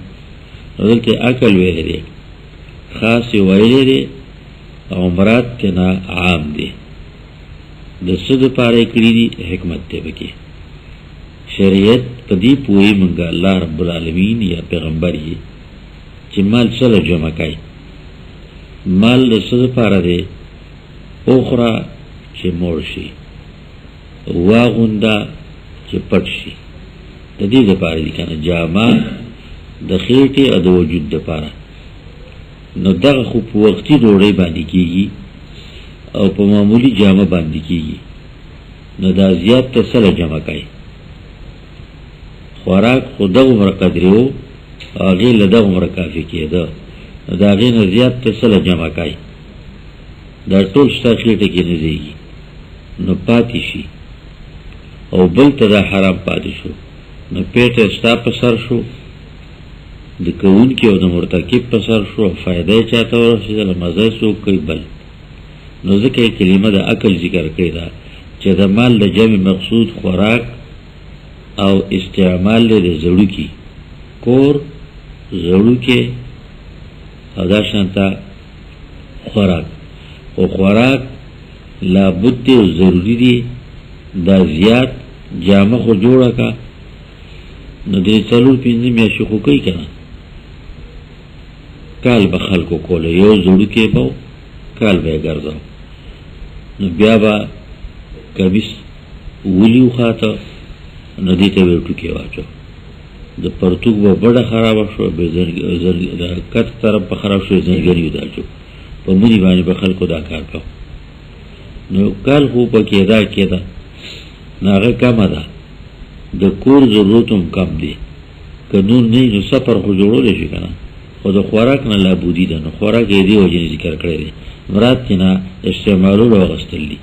نو دلته عقل ویل دی، خاص ویل دی، او مراد تینا عام دی. د څه دپاره کړي دي حکمت دی پکې. شریعت په دې پوهې مونږه الله رب العالمین یا پیغمبر یې چې مال سره جمع کوي. مال د څه دپاره دی؟ اخرى چې موړ شي، واغونده چې پټ شي، د دې دپاره دي که نه. جامه د خېټې او د وجود دپاره. نو دغه خو په وختي ډوډۍ باندې کېږي او په معمولی جامه باندې کېږي. نو دا زیات ته سره جمع کوي. خوراک خو دغومره قدرې و او هغې له دغومره کافي کېده، نو د هغې نه زیات ته سره جمع کوي. دا ټول ستا خېټه کې نه ځایږي، نو پاتې شي. او بل ته دا حرام پاتې شو، نو پیټه ستا په سر شو، د کوونکي او د مرتکب په سر شو، او فایده یې چاته ورسېدله، مزه یې څوک کوي بل. نو ځکه یې کلمه د عقل ذکر کړې ده چې د مال د جمع مقصود خوراک او استعمال دی. د زړوکي کور، زړوکې او دا شانته خوراک. خو خوراک لابد دی او ضروري دی. دا زیات جامه خو جوړه که، نو دې 4-5 میاشتې خو کوي که نه. کال به خلکو کوله، یو زړوکې به کال به یې ګرځاو. نو بیا به کمیس ولي وخاته، نو دې ته به یې ټوکې واچو. د پرتوګ به بڑا خراب شو به د کټ طرف په خراب شو زنګری ودا شو په مونږ باندې به خلکو دا کار کو نو کال خو په کېدا ناغه کم ده د کور ضرورتم کم دي قانون نه نو سفر خو جوړول شي کنه خو د خوراک نه لا بودی ده نو خوراک یې دی وجه ذکر کړی دی مراد نه استعمالولو غستل دي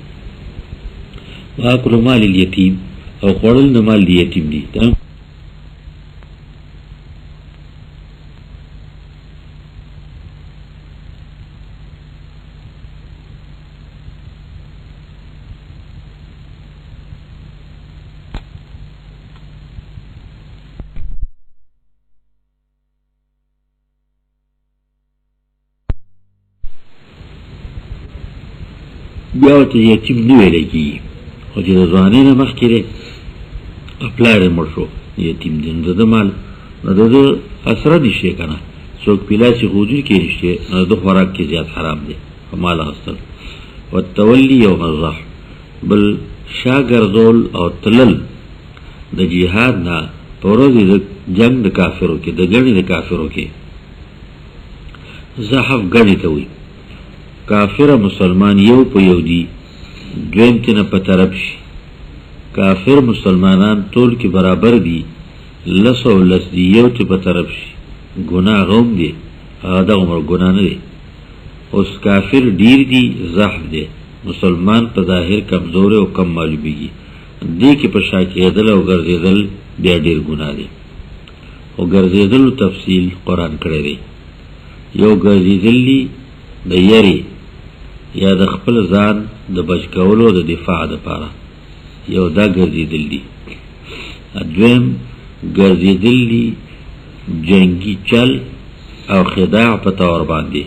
واکل مال الیتیم او خوړل نه مال دی یتیم دي بیا ورته یتیم نه ویل کېږي خو چې د ځوانۍ نه مخکې دی پلار یې مړ شو یتیم دی نو د مال نو د اسره دي شي که نه څوک پیلاسې غوجر کې نشته نو د خوراک کې زیات حرام دی مال اخیستل والتولی یوم الزحف بل شا ګرځول او تلل د جهاد نه په ورځ د جنګ د کافرو کې د ګڼې د کافرو کې زحف ګڼې ته وي کافر مسلمان یو په یو دی دویم تینا په طرف شي کافر مسلمانان ټول کې برابر دي لس او لس دی یو تی په طرف شي ګناه غوم دی هغه د عمر ګناه نه دی اوس کافر ډیر دی زحف دی مسلمان په ظاهر کمزور او کم معلومیږي دی کې په شا کېدل او ګرځېدل بیا ډیر ګناه دی او ګرځېدل تفصیل قرآن کړی دی یو ګرځېدل دی د یری یا د خپل ځان د بچ کولو د دفاع دپاره یو دا ګرځېدل دي دویم ګرځېدل دي جنگي چل او خداع په طور باندې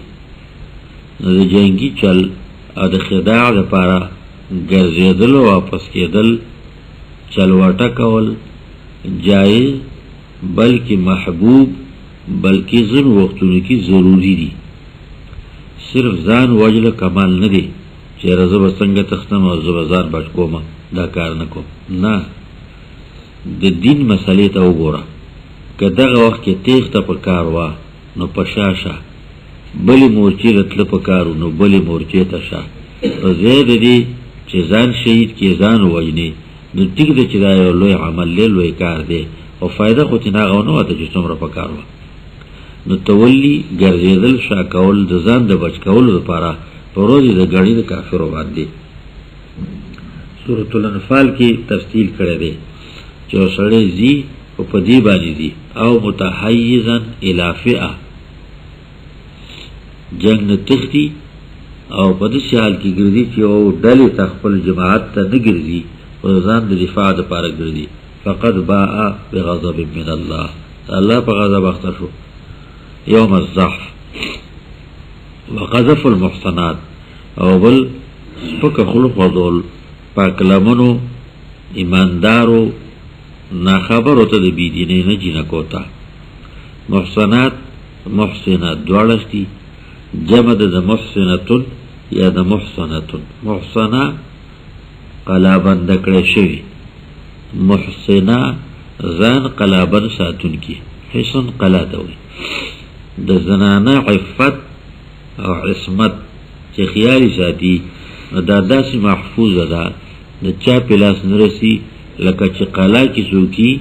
نو د جنگي چل او د خداع دپاره ګرځېدل او واپس کېدل چلوټه کول جایز بلکې محبوب بلکې ځینو وختونو کې ضروري دي صرف ځان وجل کمال نه دی چې زه به څنګه تختم او زه به ځان بچ کوم دا کار نه کوم نه د دین مسلې ته وګوره که دغه وخت کې تیښته په کار وه نو په شا شه بلې مورچې له تله په کار نو بلې مورچې ته شه په ځای د دې چې ځان شهید کې ځان ووژنې نو ټیک ده چې دا یو لوی عمل دی لوی کار دی او فایده خو ترې هغه ونه وته چې څومره په کار وه نو تولی ګرځېدل شا کول د ځان د بچ کولو لپاره په ورځ د ګڼې د کافرو باندې سورة الانفال کې تفصیل کړی دی چې یو سړی ځي او په دې باندې ځي او متحیزا الی فئه جنګ نه تښتي او په داسې حال کې ګرځي چې یو ډلې ته خپل جماعت ته نه ګرځي او ځان د دفاع دپاره ګرځي فقد باء بغضب من الله الله په غضب اخته شو یوم الزحف وقذف المحصنات او بل سپک خلق وضول پاک لمنو ایماندارو ناخبرو ته د بیدینې نه جینکو ته محصنات محسنات دوړشتي جمع د محسنتون یا د محسنتون محسنه قلابند کړی شوی محسنه ځان قلابند ساتون کی حسن قلا ته وي د زنانه عفت او عصمت چې خیالي ساتي دا داسې محفوظه ده د چا په لاس نه رسي لکه چې قلا کې څوکي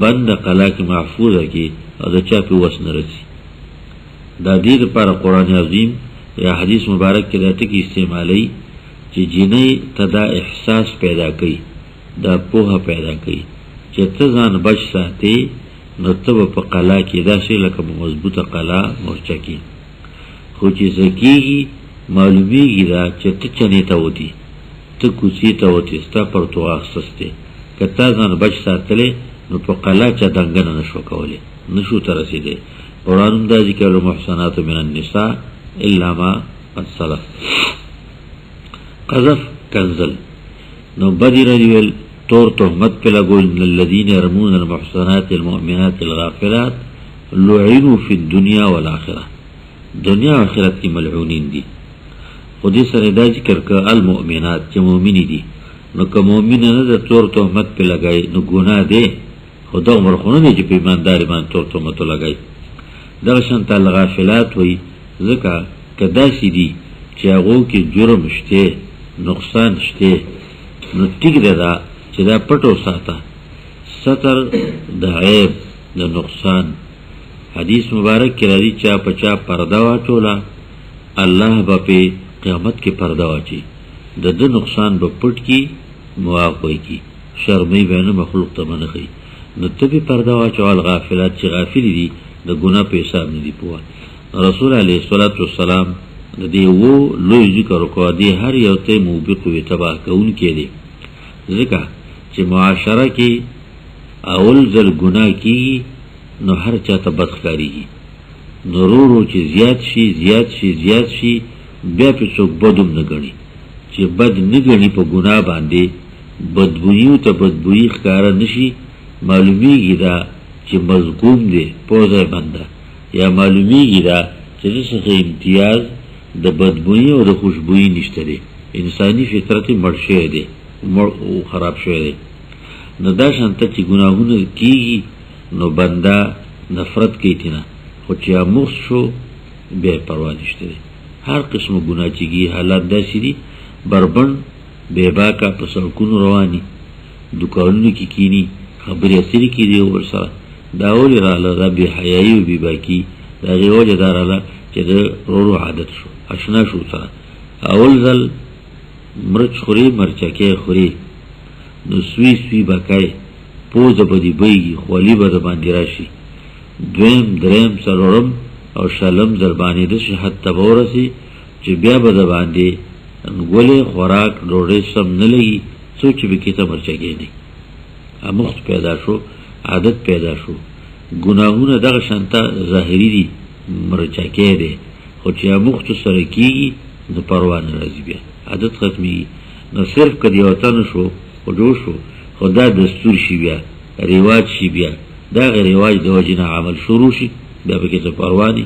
بند قلا کې محفوظه کې او د چا په وس نه رسي دا دې لپاره قرآن عظیم یا حدیث مبارک کې دا ټکي استعمالوي چې جینۍ ته دا احساس پیدا کوي دا پوهه پیدا کوي چې ته ځان بچ ساتې نو ته به په قلا کې داسې لکه مضبوطه قلا مورچه کې خو چې څه کېږي معلومیږي دا چې ته چنې ته وتې ته کوڅې ته وتې ستا پرتوغ اخیستس دی که تا ځان بچ ساتلی نو په قلا چا دنګنه نه شو کولی نه شو ته رسېدی قرآن هم دا ذکر المحصنات من النساء الا ما قد سلف قذف کنزل نو بدی رجویل طور تهمت پہ لگول ان الذین یرمون المحصنات المؤمنات الغافلات لعنوا فی الدنیا والآخرہ دنیا و آخرت کی ملعونین دی خودی سر دا ذکر که المؤمنات چه مومنی دی نو که مومن نه د طور تهمت پہ لگائی نو گناه دی خدا عمر خونه دی چې په ایماندار ایمان تور تهمت لګای. دغه شانته الغافلات وایي ځکه که داسې دي چې هغو کې جرم شته نقصان شته نو ټیک ده دا چې دا پټو ساته ستر د عیب د نقصان. حدیث مبارک کې راځي چا په چا پرده واچوله الله به په قیامت کې پرده واچي د ده نقصان به پټ کی مواقع کی شرمۍ به نه مخلوق ته نه ښیي. نو ته به پرده واچو الغافلات چې غافلي دي د ګناه په حساب نه دي پوه. رسول علیه الصلاة والسلام د دې و لوی ذکر وکړه دی هر یو ته موبق وي تباه کوونکی دی ځکه چې معاشره کې اول ځل ګناه کېږي نو هر چا ته بد ښکارېږي نو ورو ورو چې زیات شي بیا پې څوک بد هم نه ګڼي چې بد نه ګڼي په ګناه باندې بدبویو ته بدبویي ښکاره نه شي معلومیږي دا چې مظلوم دی پوزه بنده یا معلومیږي دا چې د څخه امتیاز د بدبویي او د خوشبویي نشته دی انساني فطرت مړ شوی دی مړ او خراب شوی دی. نو دا شانته چې ګناهونه کېږي نو بنده نفرت کوي تېنه خو چې اموخ شو بیا یې پروا نشته دی. هر قسمه ګناه چې کېږي حالات داسې دي بربند بېباکه په سړکونو رواني دوکانونو کې کښېني خبرې اترې کېدي ورسره دا ولې راغله دا بېحیایي او بېباکي د هغې وجه دا راغله چې د ورو عادت شو اشنا شو سره. اول ځل مرچ خوري مرچکۍ خوري نو سوی بکای پوزه به دې بهیږي خولي به د باندې راشي دویم دریم څلورم او شلم ځل باندې داسې حد ته به ورسي چې بیا به د باندې ګولې خوراک ډوډۍ سم نه لګي څو چې پکې ته مرچکۍ نه اموخت پیدا شو عادت پیدا شو. ګناهونه دغه شانته ظاهري دي مرچکۍ دی خو چې اموختو سره کېږي نو پروا نه راځي بیا عادت ختمېږي. نو صرف که د یو تنه شو خو جوړ شو خو دا دستور شي بیا رواج شي بیا د هغې رواج د وجې نه عمل شروع شي بیا پکې څه پروا نه.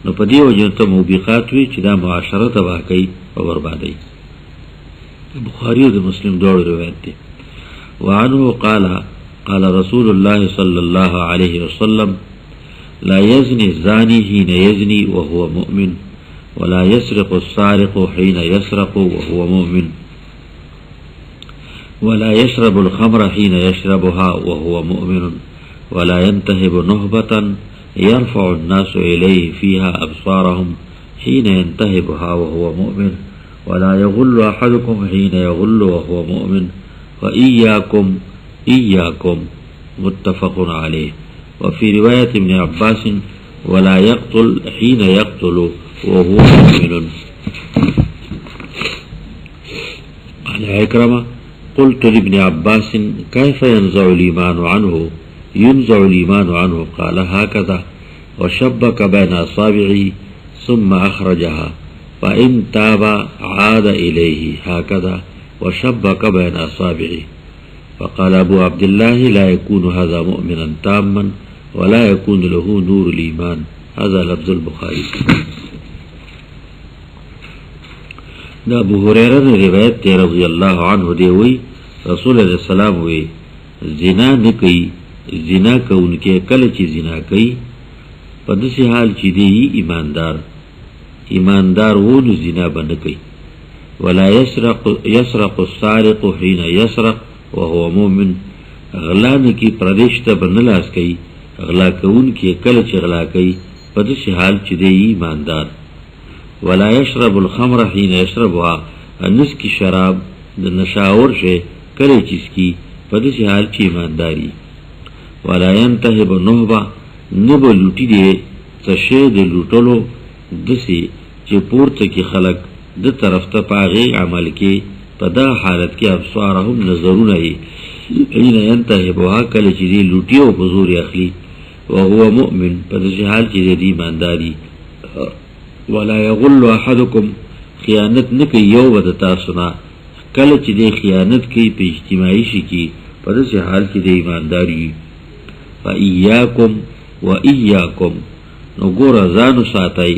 نو په دې وجې ته موبقات وي چې دا معاشره تباه کوي او بربادوي. بخاري او د مسلم دواړو روایت دی. وعنه قال رسول الله صلى الله عليه وسلم لا يزني الزاني حين يزني وهو مؤمن ولا يسرق السارق حين يسرق وهو مؤمن ولا يشرب الخمر حين يشربها وهو مؤمن ولا ينتهب نهبة يرفع الناس إليه فيها أبصارهم حين ينتهبها وهو مؤمن ولا يغل أحدكم حين يغل وهو مؤمن وإياكم متفق عليه. وفي رواية ابن عباس ولا يقتل حين يقتل وهو مؤمن. قال عكرمة قلت لابن عباس كيف ينزع الإيمان عنه قال هكذا وشبك بين أصابعه ثم أخرجها فإن تاب عاد إليه هكذا وشبك بين أصابعه. فقال أبو عبد الله لا يكون هذا مؤمنا تاما ولا يكون له نور الإيمان. هذا لفظ البخاري. دا ابو هريره روایت ته رضی الله عنه دی وی رسول الله سلام وی زنا نه کوي زنا کوونکې کله چې زنا کوي په داسې حال چې دی ایماندار و نو زنا به نه کوي. ولا يسرق السارق حين يسرق وهو مؤمن غلا نه کوي پردیش ته به نه لاس کوي غلا کوونکې کله چې غلا کوي په داسې حال چې دی ایماندار. ولا يشرب الخمر حين يشربها انس کی شراب د نشاور شي کله چیز کی په دې حال چې ایمانداری. ولا ينتهب نهبه نبو لوټی دی تشه د لوټلو دسی چې پورته کی خلق د طرف ته پاغي عمل کې په دا حالت کې ابصارهم نظرونه ای حين ينتهبها کله چې دی لوټي او حضور اخلي وهو مؤمن په دې حال چې دی ایمانداری. ولا يغل احدكم خیانت نکي یو ود تاسو نه کله چې دی خیانت کوي په اجتماعي شي کې په دې حال کې دی ایمانداری. وإياكم نو ګور ځانو ساتي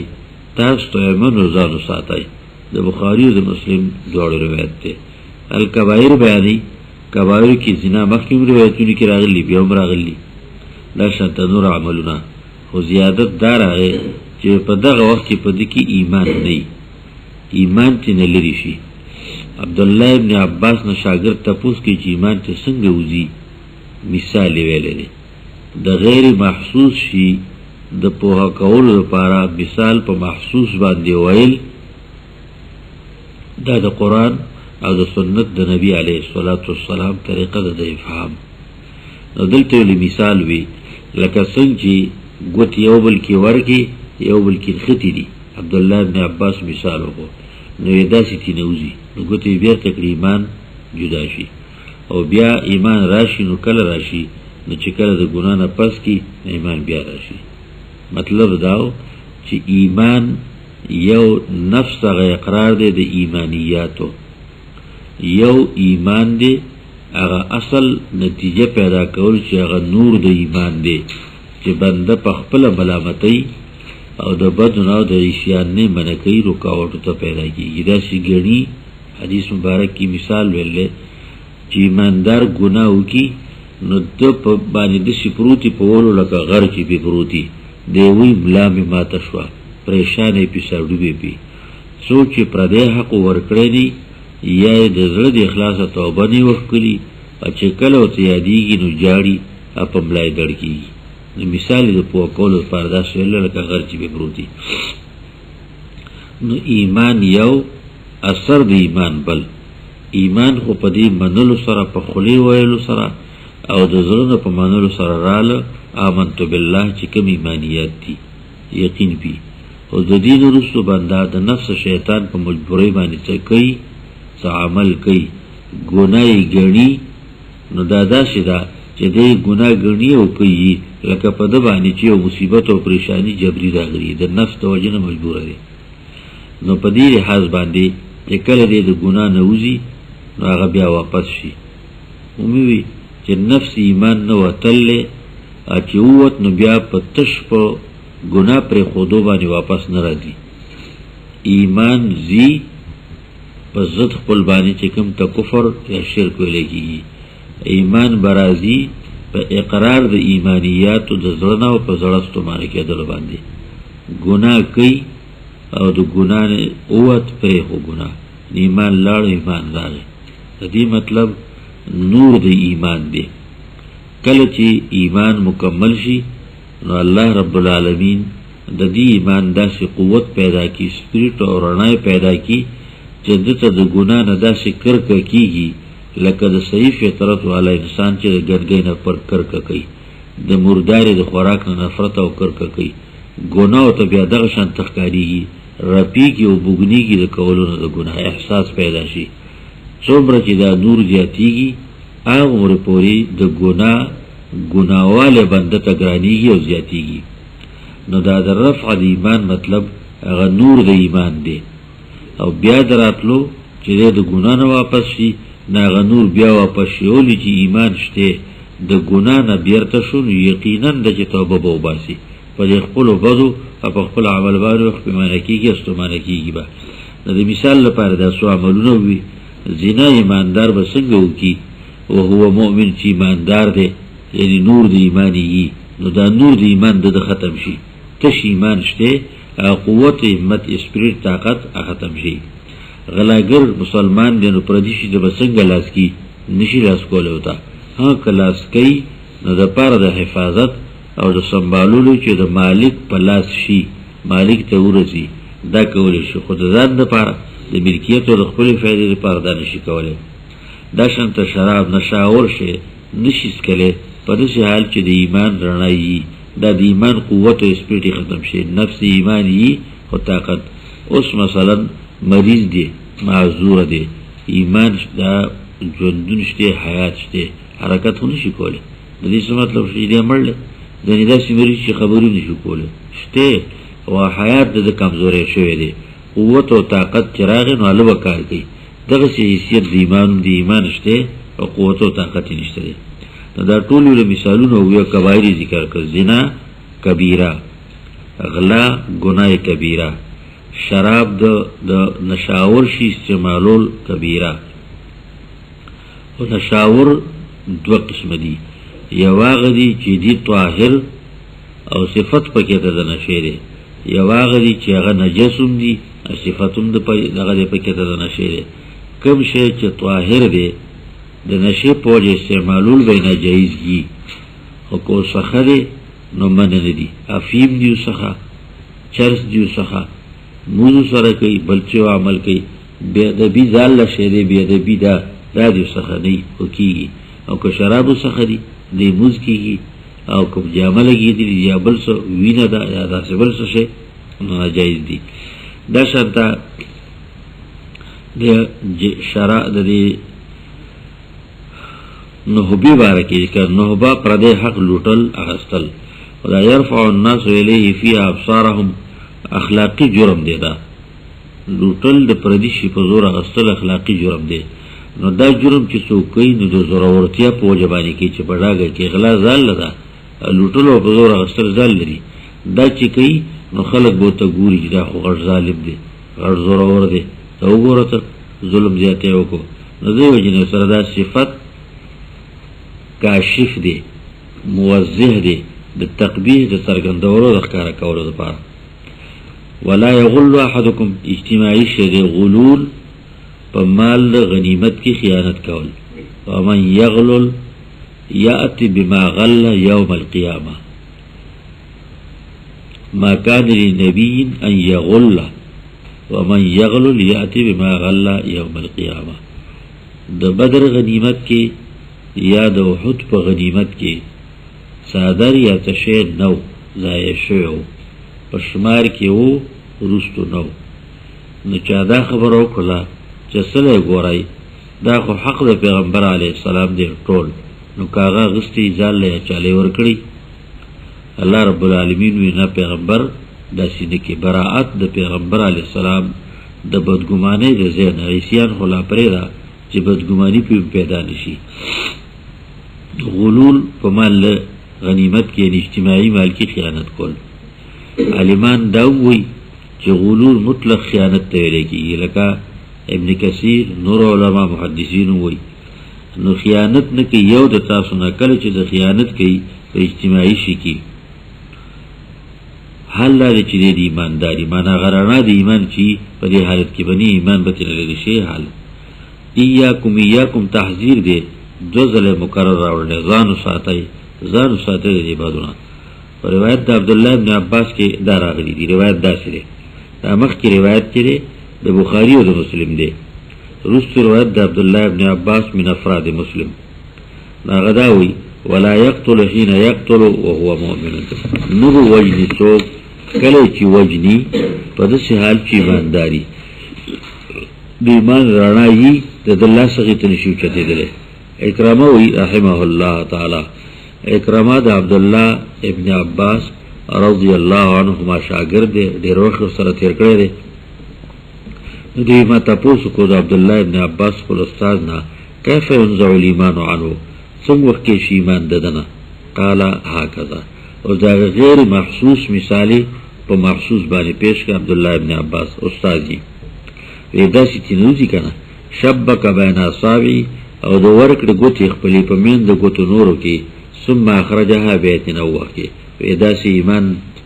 تاسو ته منو ځانو ساتي. د بخاري او د مسلم دواړو روایت ده. الکبائر بیانې کبایر کی زنا مخکیم روایتونی کی راغلی بیا هم راغلی لا شانت نور عملونه خو زیادت دار هغه چې په دغه وخت کې په دې کې ایمان نه ایمان تی نه لري شي. عبد الله ابن عباس نه شاګرد تپوس کې چې ایمان ته څنګه وځي مثال ویل دي د غیر محسوس شي د پوها کولو لپاره مثال په محسوس باندې ویل دا د قرآن او د سنت د نبی علیه الصلاۃ والسلام طریقه د افهام. نو دلته ولې مثال وی لکه څنګه چې ګوت یو بل کې ورکی یو بل کې ختی دي. عبد الله ابن عباس مثال وکړو نو یې داسې تینوزي نو ګوت بیا تقریبا جدا شي او بیا ایمان راشي نو کله راشي نو چې کله د ګناه نه پس کی ایمان بیا راشي. مطلب داو چې ایمان یو نفس هغه اقرار دی د ایمانیاتو یو ایمان دی هغه اصل نتیجه پیدا کول چې هغه نور د ایمان دی چې بنده په خپل ملامتۍ او د بد نه د عصیان نه منکې رکاوټ ته پیدا کیږي. دا شی ګڼي حدیث مبارک کی مثال ویلې چې ایماندار ګناه وکي نو د په باندې د شپروتی په ولو لکه غر چې به پروتي دی وی بلا می ماته شو پریشانې پیساړو به پی سوچ پر دې حق ورکړې دی یا د زړه د اخلاص توبه نه وکړي چې کله او یادېږي نو جاړي په ملای دړکیږي. مثال د په کولو پر داسې لکه غر چې به پروتي. نو ایمان یو اثر د ایمان بل ایمان خو په دې منلو سره په خلی ویلو سره او د زړه په منلو سره رااله آمنت بالله چې کوم ایمانیات دي یقین بي او د دې وروسته بنده د نفس شیطان په مجبورۍ باندې څه کوي څه عمل کوي ګناه ګڼي نو دا داسې ده چې دې ګناه ګڼي او کوي لکه په د باندې چې یو مصیبت او پریشانی جبري راغلي د نفس توجه نه مجبور دی. نو په دې لحاظ باندې چې کله دې د ګناه نه وځي نو هغه بیا واپس شي وموي چې نفس ایمان نه وتلې چې ووت نو بیا په تش په ګناه پر خودو باندې واپس نه راځي. ایمان زی په ضد خپل باندې چې کوم ته کفر یا شرک ولګي ایمان برازي په اقرار د ایمانیات او د زړه او په زړستو باندې کېدل باندې ګناه کوي او د ګناه اوت پرې هو ګناه ایمان لاړ ایمان راغی. د دې مطلب نور د ایمان دی. کله چې ایمان مکمل شي نو الله رب العالمین د دې ایمان داسې قوت پیدا کی سپریټ او رڼا پیدا کی چې دته د ګناه نه داسې کرکه کیږي لکه د صحیح فطرت والا انسان چې د ګرګۍ نه پر کرکه کوي د مرداري د خوراک نه نفرت او کرکه کوي ګناه ته بیا دغه شان تخکاریږي رپیږي او بوګنیږي د کولونو د ګناه احساس پیدا شي. څومره چې دا نور زیاتیږي هغه عمر پورې د ګناواله بنده ته ګرانیږي او زیاتیږي. نو دا د رفع د ایمان مطلب هغه نور د ایمان دی او بیا دراتلو چې د ګناه نه واپس شي هغه نور بیا واپس شي اولی چې ایمان شته د ګناه نه بیرته شو یقینا د چې توبه به وباسي په خپل بدو په خپل عمل باندې خپل کېږي استمانه کېږي. به د مثال لپاره د سو عملونه وي زنا ایماندار به څنګه وکي او هو مؤمن چې ایماندار دی یعنی نور د ایمانی نو دا نور د ایمان د ختم شي تش ایمان شته قوت همت اسپریټ طاقت ختم شي. غلاګر مسلمان دی نو پردیشي د بسنګ لاس کی نشي لاس کول وتا ها کلاس کوي نو د پاره د حفاظت او د سمبالولو چې د مالک په لاس شي مالک ته ورسي دا کول شي خود ځان د پاره د ملکیت او د خپل فائدې لپاره دا نشي کولای. دا شانت شراب نشاور شي نشي سکله په دې حال چې د ایمان رڼایي دا د ایمان قوت او سپریټ ختم شي نفس ایمانی او طاقت. اوس مثلا مریض دی معذور دی ایمان دا ژوندون شته حیات شته حرکت نشي کوله د دې څه مطلب شي دی مړل د دې داسې مریض چې خبرې نشي کوله شته او حیات د کمزوري شوی دی قوت او طاقت چراغ نو له وکړ کوي دغه شی حیثیت د ایمان شته او قوت او طاقت نشته. دا ټول له مثالونو یو کبایر ذکر کړ زنا کبیره غلا ګناه کبیره شراب د نشاور شي استعمالول کبیره او تشاور دو قسم دی، یو هغه دی چې دی طاهر او صفت پکې ته د نشې دی، یو هغه دی چې هغه نجسم دی او صفتم دغه پکې ته د نشې دی. کوم شی چې طاهر دی د نشې په وجه استعمالول به ناجایز دي، خو کو څخه دی نو منع نه دي. افیم دیو څخه، چرس دیو څخه موضوع سره کوي، بل چې عمل کوي بې ادبي ځان له شی دی، بې ادبي دا دیو څخه نه خو کېږي. او که شرابو څخه دی دی موز کېږي، او که جامه لګېدلي یا بل څه وینه ده یا داسې بل څه شی نو ناجایز دي. دا شرطه د شرع د دې نهبی باره کې که نهبه پردی حق لوټل اخستل، خدا یرفع الناس الیه فی ابصارهم اخلاقی جرم دی. دا لوټل د پردی شي په زور اخستل اخلاقی جرم دی. نو دا جرم چې څوک کوي نو د زورورتیا په وجه باندې کوي، چې په ډاګه کې غلا ځان لده، لوټل او په زور اخستل ځان لري. دا چې کوي نو خلک به ورته ګوري چې دا خو غټ ظالم دی، غټ زورور دی، ته وګوره ته ظلم زیاتی وکړو. نو دې وجې نه سره دا صفت کاشف دی، موضح دی د تقبیح د څرګندولو د ښکاره کولو دپاره. ولا یغل احدکم اجتماعي شی دی غلول په مال غنیمت کې خیانت کول. ومن یغلل یأتی بما غل یوم القیامه ما کان لنبی ان یغل ومن یغلل یأتی بما غل یوم القیامه. د بدر غنیمت کې یا د احد په غنیمت کې صادر یا تشی نو ضایع شوی و، په شمار کې و وروستو نو. نو چا دا خبره وکړله چې سلی ګورئ دا خو حق د پیغمبر علیه السلام دی ټول، نو که هغه اخیستی ځان له یا چاله یې ورکړي، الله رب العالمین وی نه پیغمبر داسې نه کې. براعت د پیغمبر علیه السلام د بدګمانۍ د ځای نه، عیسیان خو لا پرېږده چې بدګماني پې پیدا نشي. غلول په مال غنیمت کې یعنې اجتماعي مال کې خیانت کول. عالمان دا ووایي چې غلول مطلق خیانت ته ویلی کېږي، لکه ابن کثیر نور علما محدثین ووایي. نو خیانت نه کوي یو د تاسو نه، کله چې د خیانت کوي په اجتماعي شي کې حال دا دی چې د ایمانداري معنا غرانه د ایمان چې په دې حالت کې بني ایمان به ترې لرې شي. حال ایاکم تحذیر دی، دو ځله مکرر راوړلی، ځان وساتئ د دې بادونه. په روایت د عبدالله ابن عباس کې دا راغلی دی. روایت داسې دی، دا مخکې روایت چې دی د بخاري او د مسلم دی، وروستو روایت د عبدالله ابن عباس من افراد مسلم. هغه دا وایي ولا یقتل حین یقتل وهو مؤمن. نه به وجني څوک کله چې وجني په داسې حال چې ایمانداري د ایمان رڼا یي د الله څخه ته نشي اوچتېدلی. اکرمه وی رحمه الله تعالی، اکرمه د عبدالله ابن عباس رضی الله عنهما شاگرد دی، ډېر وخت سره تیر کړی دی. دوی ما تپوس کو د عبدالله ابن عباس خپل استاد نه کیف ينزع الایمان عنه، څنګه وخت کې شي ایمان ددنه؟ قال هكذا. او دا غیر محسوس مثالی په محسوس باندې پیش کړ عبدالله ابن عباس استاد جی. وی داسې تینوزی کنه شبک بین اصابعی، او د ورکړې ګوتې خپلې په مین د ګوتو نورو کې، ثم اخرجها بیت نوح کې. وی داسې ایمان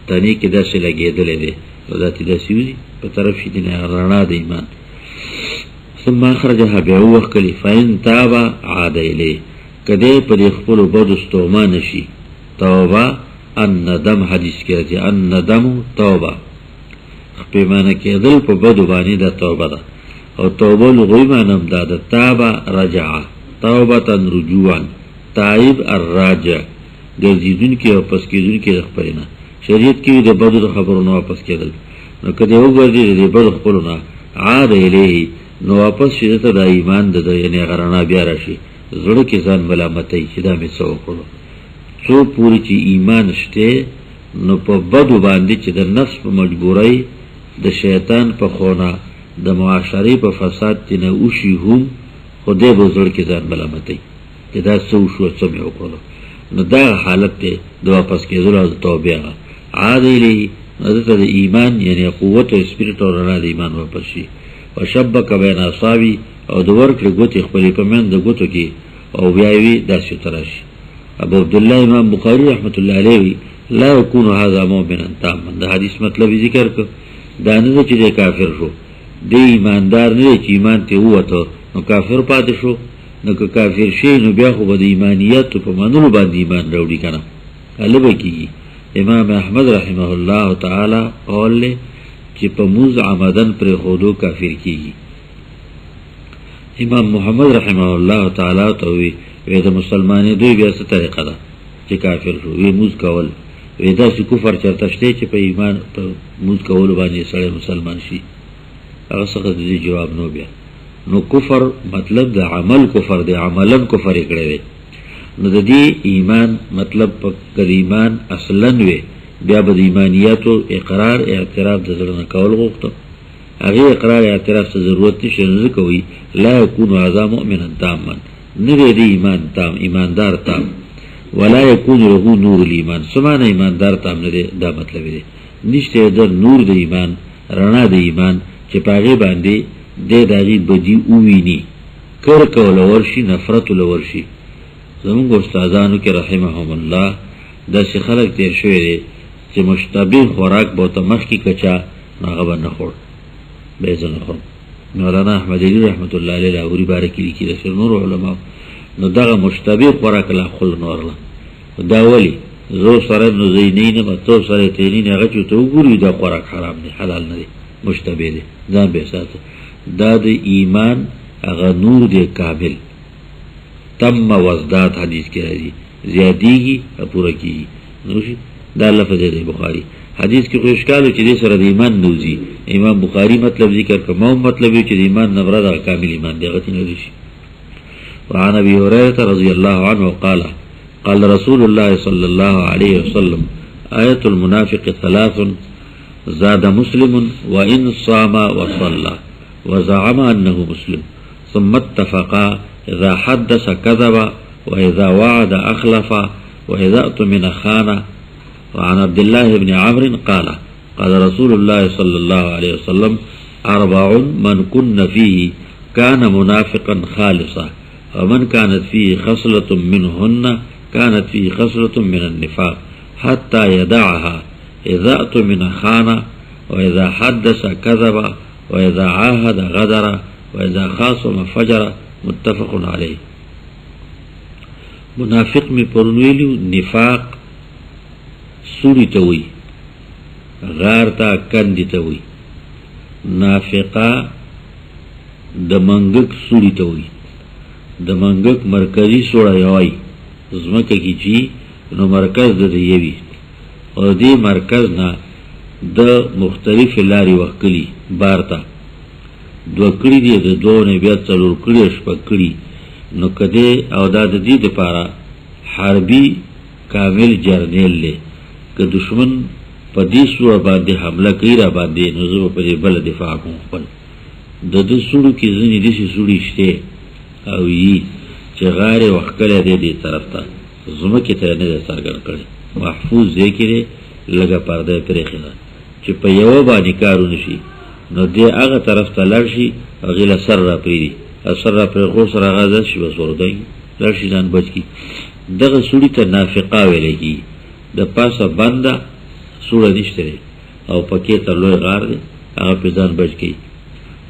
تنې کې داسې لګېدلی دی، او داسې وځي په طرف شي د رڼا د ایمان. ثم اخرجها بیا ووښکلي، فإن تاب عاد الیه، که دی په دې خپلو بدو ستومه نشي. توبه الندم حدیث کې راځي، الندم توبه، پښیمانه کېدل په بدو باندې دا توبه ده. او توبه لغوي معنی هم دا ده، تابه رجعه، توبة رجوعا، تائب الراجع، ګرځېدونکي او پس کېدونکي د خپلې نه. شریعت کې د بدو د خبرو نه واپس کېدل. نو که دی وګرځي د بدو خپلو نه عاد الیه، نو واپس شي ته د ایمان د یعنې هغه رڼا بیا راشي. زړه کې ځان ملامتوي چې دا مې څه وکړو. څو پورې چې ایمان شته نو په بدو باندې چې د نفس په مجبورۍ، د شیطان په خونه، د معاشرې په فساد چې نه وشي هم خدای به زړه کې ځان ملامتوي چې دا څه وشو، څه مې وکړو. نو دا حالت دی د واپس کېدلو او د توبې هغه عاد الیه. نو دلته د ایمان یعنې قوت او سپیرټ او رڼا د ایمان واپس شي. وشبک بین اصابی او د ورکړې ګوتې خپلې په منځ د ګوتو کې او بیا وی داسې تراشي. ابو عبدالله امام بخاری رحمت الله علیه وی لا یکون هذا مؤمنا تاما. د حدیث مطلب ذکر کړ دا نه چې د کافر شو، د ایماندار نه چې ایمان ته وته نو کافر پاتې شو. نو که کافر شي نو بیا خو د ایمانیت په منلو باندې ایمان راوړي کنه البه کیږي. امام احمد رحمه الله تعالی قول له چې په موز عمدن پر خودو کافر کیږي. امام محمد رحمه الله تعالی ته وی د مسلمانې دوی بیا څه طریقه ده چې کافر شو وی موز کول وی دا چې کفر چرته شته چې په ایمان په موز کول باندې سړی مسلمان شي. هغه څه د جواب نو بیا نو کفر مطلب د عمل کفر دی، عملا کفر کړی وی. نو د دې ایمان مطلب په ایمان اصلا وی بیا به د ایمانیاتو اقرار اعتراف د زړه نه کول غوښته. هغه اقرار اعتراف څه ضرورت نشته نه کوي. لا یکون هذا مؤمنا تاما، نه دی ایمان تام ایماندار تام. ولا یکون له نور الایمان، سمانه ایماندار تام نه دی. دا مطلب دی نشته د نور د ایمان رڼا د ایمان چې پاغي باندې د دغه بدی اوویني کر کول ورشي نفرت ولورشي. زموږ استادانو کې رحمهم الله دا چې خلک تیر شوی دي چې مشتبه خوراک به تمخ کی کچا هغه نه خور به ځنه خور. مولانا احمد علی رحمت الله علیه لاهوری بارک لیکي د نور علما نو دغه مشتبه خوراک لا خل نورله دا ولی زو سره نو زینین متو سره تینین هغه چې تو ګوري دا خوراک حرام دی حلال نه دی مشتبه دی ځان به ساته. دا د ایمان هغه نور دی کامل تم وزداد حدیث کې راځي زیادیږي او پوره کیږي. نوشي دا لفظ دی بخاری حدیث کې خو اشکال چې د سره د ایمان نوزي. امام بخاری مطلب ذکر کوم مطلب چې د ایمان نبره د کامل ایمان دی غتی نه شي. وعن ابي هريره رضي الله عنه قال قال رسول الله صلى الله عليه وسلم آية المنافق ثلاث زاد مسلم وإن صام وصلى وزعم أنه مسلم ثم اتفقا إذا حدث كذب وإذا وعد أخلف وإذا اؤتمن خان. وعن عبد الله بن عمرو قال قال رسول الله صلى الله عليه وسلم أربع من كن فيه كان منافقا خالصا ومن كانت فيه خصلة منهن كانت فيه خصلة من النفاق حتى يدعها إذا اؤتمن خان وإذا حدث كذب وإذا عاهد غدر وإذا خاصم فجر. متفق علیه. منافق می پرونویلیو نفاق سوری توی غار تا کندی توی نافقا د منګک سوری توی د منګک مرکزی سوړا یوای زمکه کی چی نو مرکز د یوی او دی مرکز نه د مختلف لاري وکلی بارتا دو کړي دي د دوه بیا څلور کړي شپکړي نو کده او د دې لپاره حربي کامل جرنیل له که دشمن په دې سور باندې حمله کوي را باندې نو زه په دې بل دفاع کوم. خپل د دې سورو کې ځنې دې سوري شته او یي چې غاره وکړه دې طرف ته زمکه ته نه څرګند کړي محفوظ ذکر لګه پرده پرې خلا چې په یو باندې کارونه شي نو دې هغه طرف ته لړشي غیله سر را پری اثر را پر خو سره غاز شي وسور دی لړشي ځان بچ کی. دغه سوري ته نافقه ویل کی د پاسه بنده سوره نشته او پکې ته لوی غار دی هغه په ځان بچ کی.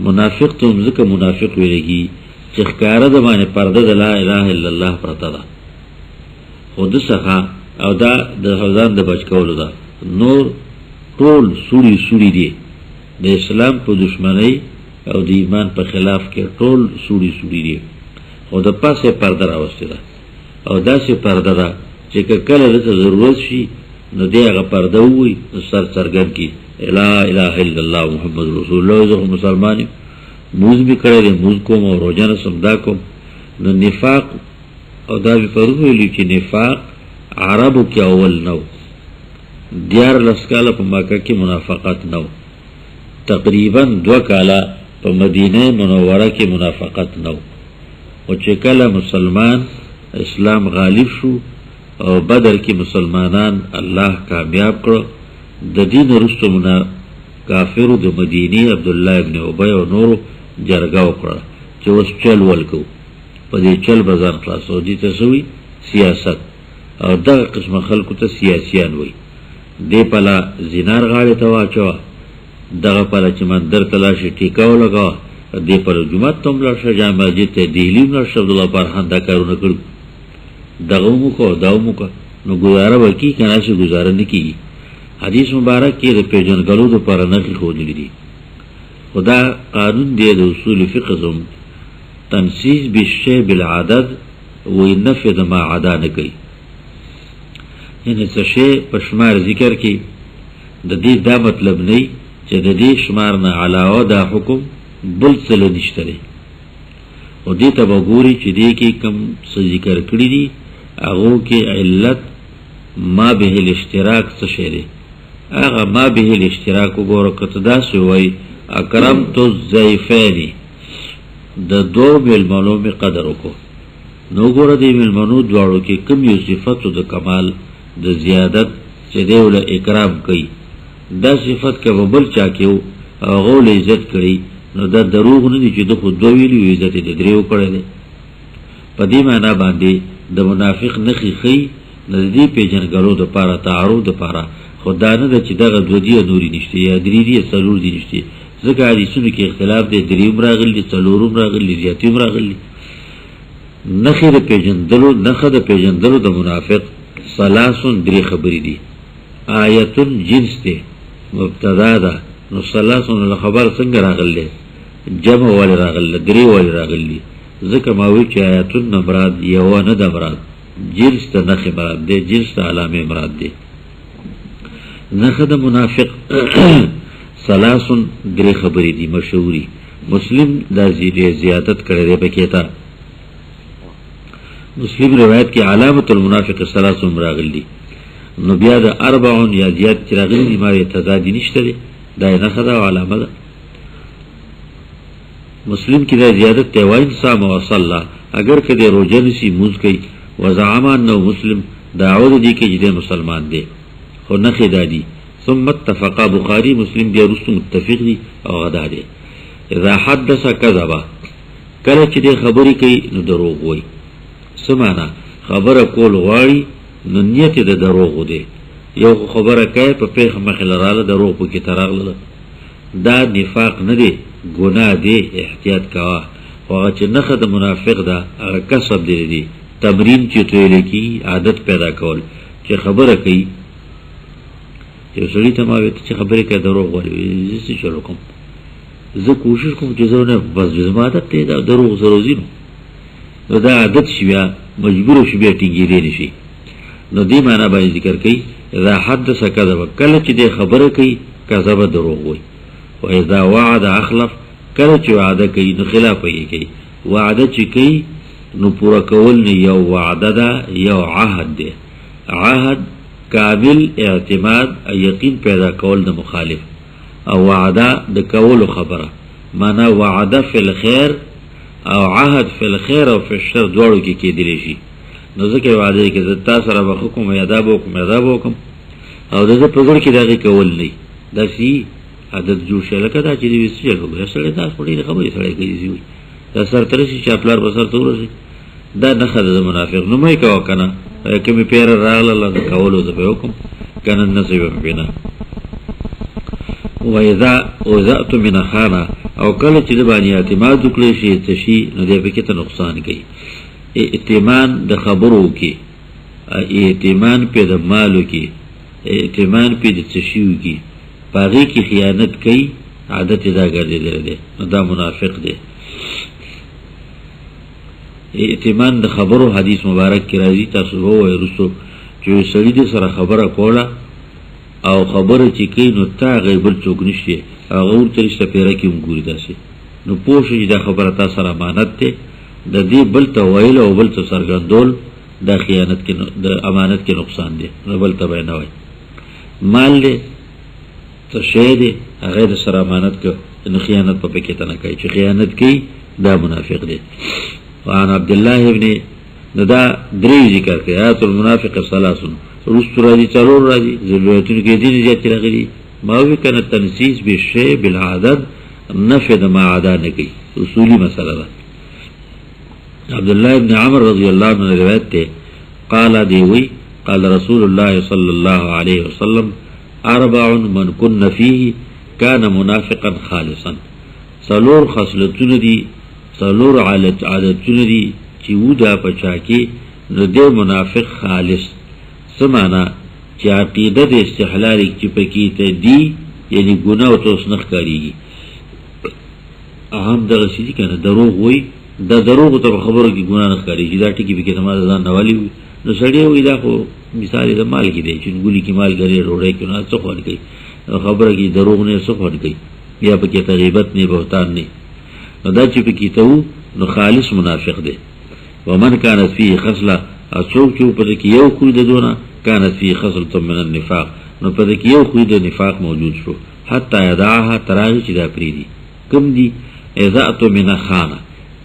منافق ته ځکه منافق ویل کی چې ښکارا د باندې پرده د لا اله الا الله پرته ده خود څخه او دا د ځان د بچ کولو ده. نور ټول سوري دی د اسلام په دشمنی او د ایمان په خلاف کې ټول سوري دی خو د پاسه پرده راوسته ده او داسې پرده ده چې کله د ضرورت شي نو دی هغه پرده وي سر څرګند کی لا اله الا الله محمد رسول الله. زه مسلمان موز به کړی موز کوم او روزانه سمدا کوم. نو نفاق او دا به فرض ویلی چې نفاق عربو کې اول نو دیار لسکاله په مکه کې منافقت نو تقریبا 2 کاله په مدینه منوره کې منافقت نو او چې کله مسلمان اسلام غالب شو او بدر کې مسلمانان الله کامیاب کړو د دین رستو کافرو د مدینی عبدالله ابن ابی او نورو جرګه وکړه چې اوس چل ولکو په دې چل بازار خلاصو دي ته سوی سیاست او دغه قسم خلکو ته سیاسيان وي دې پلا زینار غاړه ته واچو دغه پلا چې مندر تلاشي ټیکاو لگا دې پر جمعه تم لشه جامع مسجد ته دیلی نو عبد الله فرحان دا کارونه کړو دغه مو کو داومو کو نو گزاره وکي کنه چې گزاره نکي حدیث مبارک کې د پیژنګلو د پر نه خودلی دي خدا قانون دی د اصول فقه زم تنسیز بالشیء بالعدد و نفذ ما عدا نه کوي یعنی څه شی په شمار ذکر کې د دې دا مطلب نه چې د دې شمار نه علاوه دا حکم بل څه نشته دی او دې ته وګوري چې دې کې کم څه ذکر کړی دي هغه کې علت ما به الاشتراک څه شی دی هغه ما به الاشتراک وګوره کته دا سوی اکرمت الضیفین د دو ملمنو می قدر وکړو نو ګوره دې ملمنو دواړو کې کم یو صفت د کمال د زیادت چې دی ول اکرام کوي دا صفت کې وبل چا کېو هغه له عزت کړي نو دا دروغ نه دي چې د خود دوی ویلي عزت دې دریو کړی دی په دې معنا باندې د منافق نخي خي د دې پیژنګلو د پاره تعارض د پاره خدا نه د چې دغه دوه دی نوري نشته یا درې دی څلور دی نشته ځکه حدیثونو کې اختلاف دی دریم راغلی څلورم راغلی زیاتیم راغلی نخي د پیژندلو نخه د پیژندلو د منافق ثلاثن درې خبرې دي آیتون جنس دی مبتدا ده نو ثلاثن خبر څنګه راغلی جمع ول راغلی درې ول راغلی ځکه ما وی چې آیتون مراد یو نه د مراد جنس ته نخي مراد دی جنس ته علامه مراد دی نخه د منافق ثلاثن درې خبرې دي مشهوري مسلم دا زیادت کړی دی پکې تا مسلم روایت کې علامت المنافق ثلاثن راغلی نو بیا د اربعون یا زیات راغلی ما تضادی نشته دی دا نه خدا علامه ده مسلم کې دا زیادت ته وای صام او صلا اگر کدی روزه نسی موز کوي وزعمان نو مسلم داود دی کې چې مسلمان دی خو نه خدادي ثم اتفق بخاری مسلم دی رسو متفق دی او غدا دی اذا حدث كذب کله چې دی خبرې کوي نو دروغ وای سمانا خبره کول غواړي نو نیت د دروغ دی یو خبره کوي په پیغ مخلاله دروغ په کې تراغله دا نفاق نه دی ګناه دی احتیاط کوا هغه چې نخه د منافق دا هغه کسب دی تمرین چې تویل کی عادت پیدا کول چې خبره کوي چې سړی ته ما وي چې خبره کوي دروغ وایي زه چلو کوم زه کوشش کوم چې زه نه بس زما عادت ته دا دروغ ضروري نو دا عادت شي بیا مجبور شي بیا ټینګې دی نشي نو دې معنا باندې ذکر کوي اذا حدث كذب کله چې دې خبره کوي کذب دروغ وایي و اذا وعد اخلف کله چې وعده کوي نو خلاف یې کوي وعده چې کوي نو پورا کول نه یو وعده ده یو عهد ده عهد کامل اعتماد یقین پیدا کول د مخالف او وعده د کول خبره معنا وعده فی الخير او عهد فی الخير او فی الشر دواړو کې کېدلی شي نو ځکه وعده کې د تاسو سره به حکم یاداب وکم او د په ځړ کې دغه کول نه دا شي عادت جوړ شي لکه دا چې دې وسیل وګړي سره تاسو په دې خبرې سره کوي دا سر ترشي چې خپل بسر ته ورسي دا نه خدای د منافق نو مې کا وکنه کمی پیر راغله الله د کولو د حکم کنه نصیب بنا و اذا اوذات من خانه او کله چې د باندې اعتماد وکړي شي ته شي نو دې په کې ته نقصان کوي ائتمان د خبرو کې ائتمان په د مالو کې ائتمان په د تشیو کې باغی کی خیانت کوي عادت دا ګرځیدل دي نو دا منافق دی ائتمان د خبرو حدیث مبارک کې راځي تاسو وایي رسو چې سړی دې سره خبره کوله او خبره چې کوي نو تا غیبل څوک نشي هغه ورته سپیره کې وګوري داسې نو پوښي دا خبره تاسو سره امانت ده د دې بل ته ویل او بل ته سرګندول د خیانت کې د امانت کې نقصان دی نو بل ته نه وای مال له ته شه دی هغه د سره امانت کو نو خیانت په پکې ته نه کوي چې خیانت کوي دا منافق دی وعن عبد الله ابن دا درې ذکر کوي آیات المنافق ثلاث رست راځي څلور راځي ضرورتونه کې دي چې راغلي ماوی کنه تنسیس بالشیء بالعدد نفی د ما عدا نه کوي اصولی مسله ده. عبدالله ابن عمر رضی اللہ عنہ روایت ته قال دیوی قال رسول الله صلی الله علیه وسلم اربع من كن فيه كان منافقا خالصا. څلور خصلتونه دي، څلور عادتونه دي چې ودا پچا کې نو د منافق خالص سمانا چې عقیده د استحلال کې پکې ته دی، یعنی ګناه او توس نه ښکاریږي. اهم دغه شي کنه دروغ وای، دا دروغ ته خبره کې ګناه نه ښکاریږي، دا ټکی به کې سماده ځان نوالی وي. نو سړی وای دا خو مثال د مال کې دی چې ګولي کې مال غری روړی کې نه څه خور کوي، خبره کې دروغ نه څه خور کوي، یا پکې غیبت نه بهتان نه، نو دا چې پکې ته نو خالص منافق دی. ومن كانت فيه خصله اڅوک چې په دې کې یو خو د دونه كانت فيه خصله من النفاق، نو په دې کې یو خو د نفاق موجود شو. حتی يدعها تراغي چې دا پریدي کوم دي اذا تو من خانه،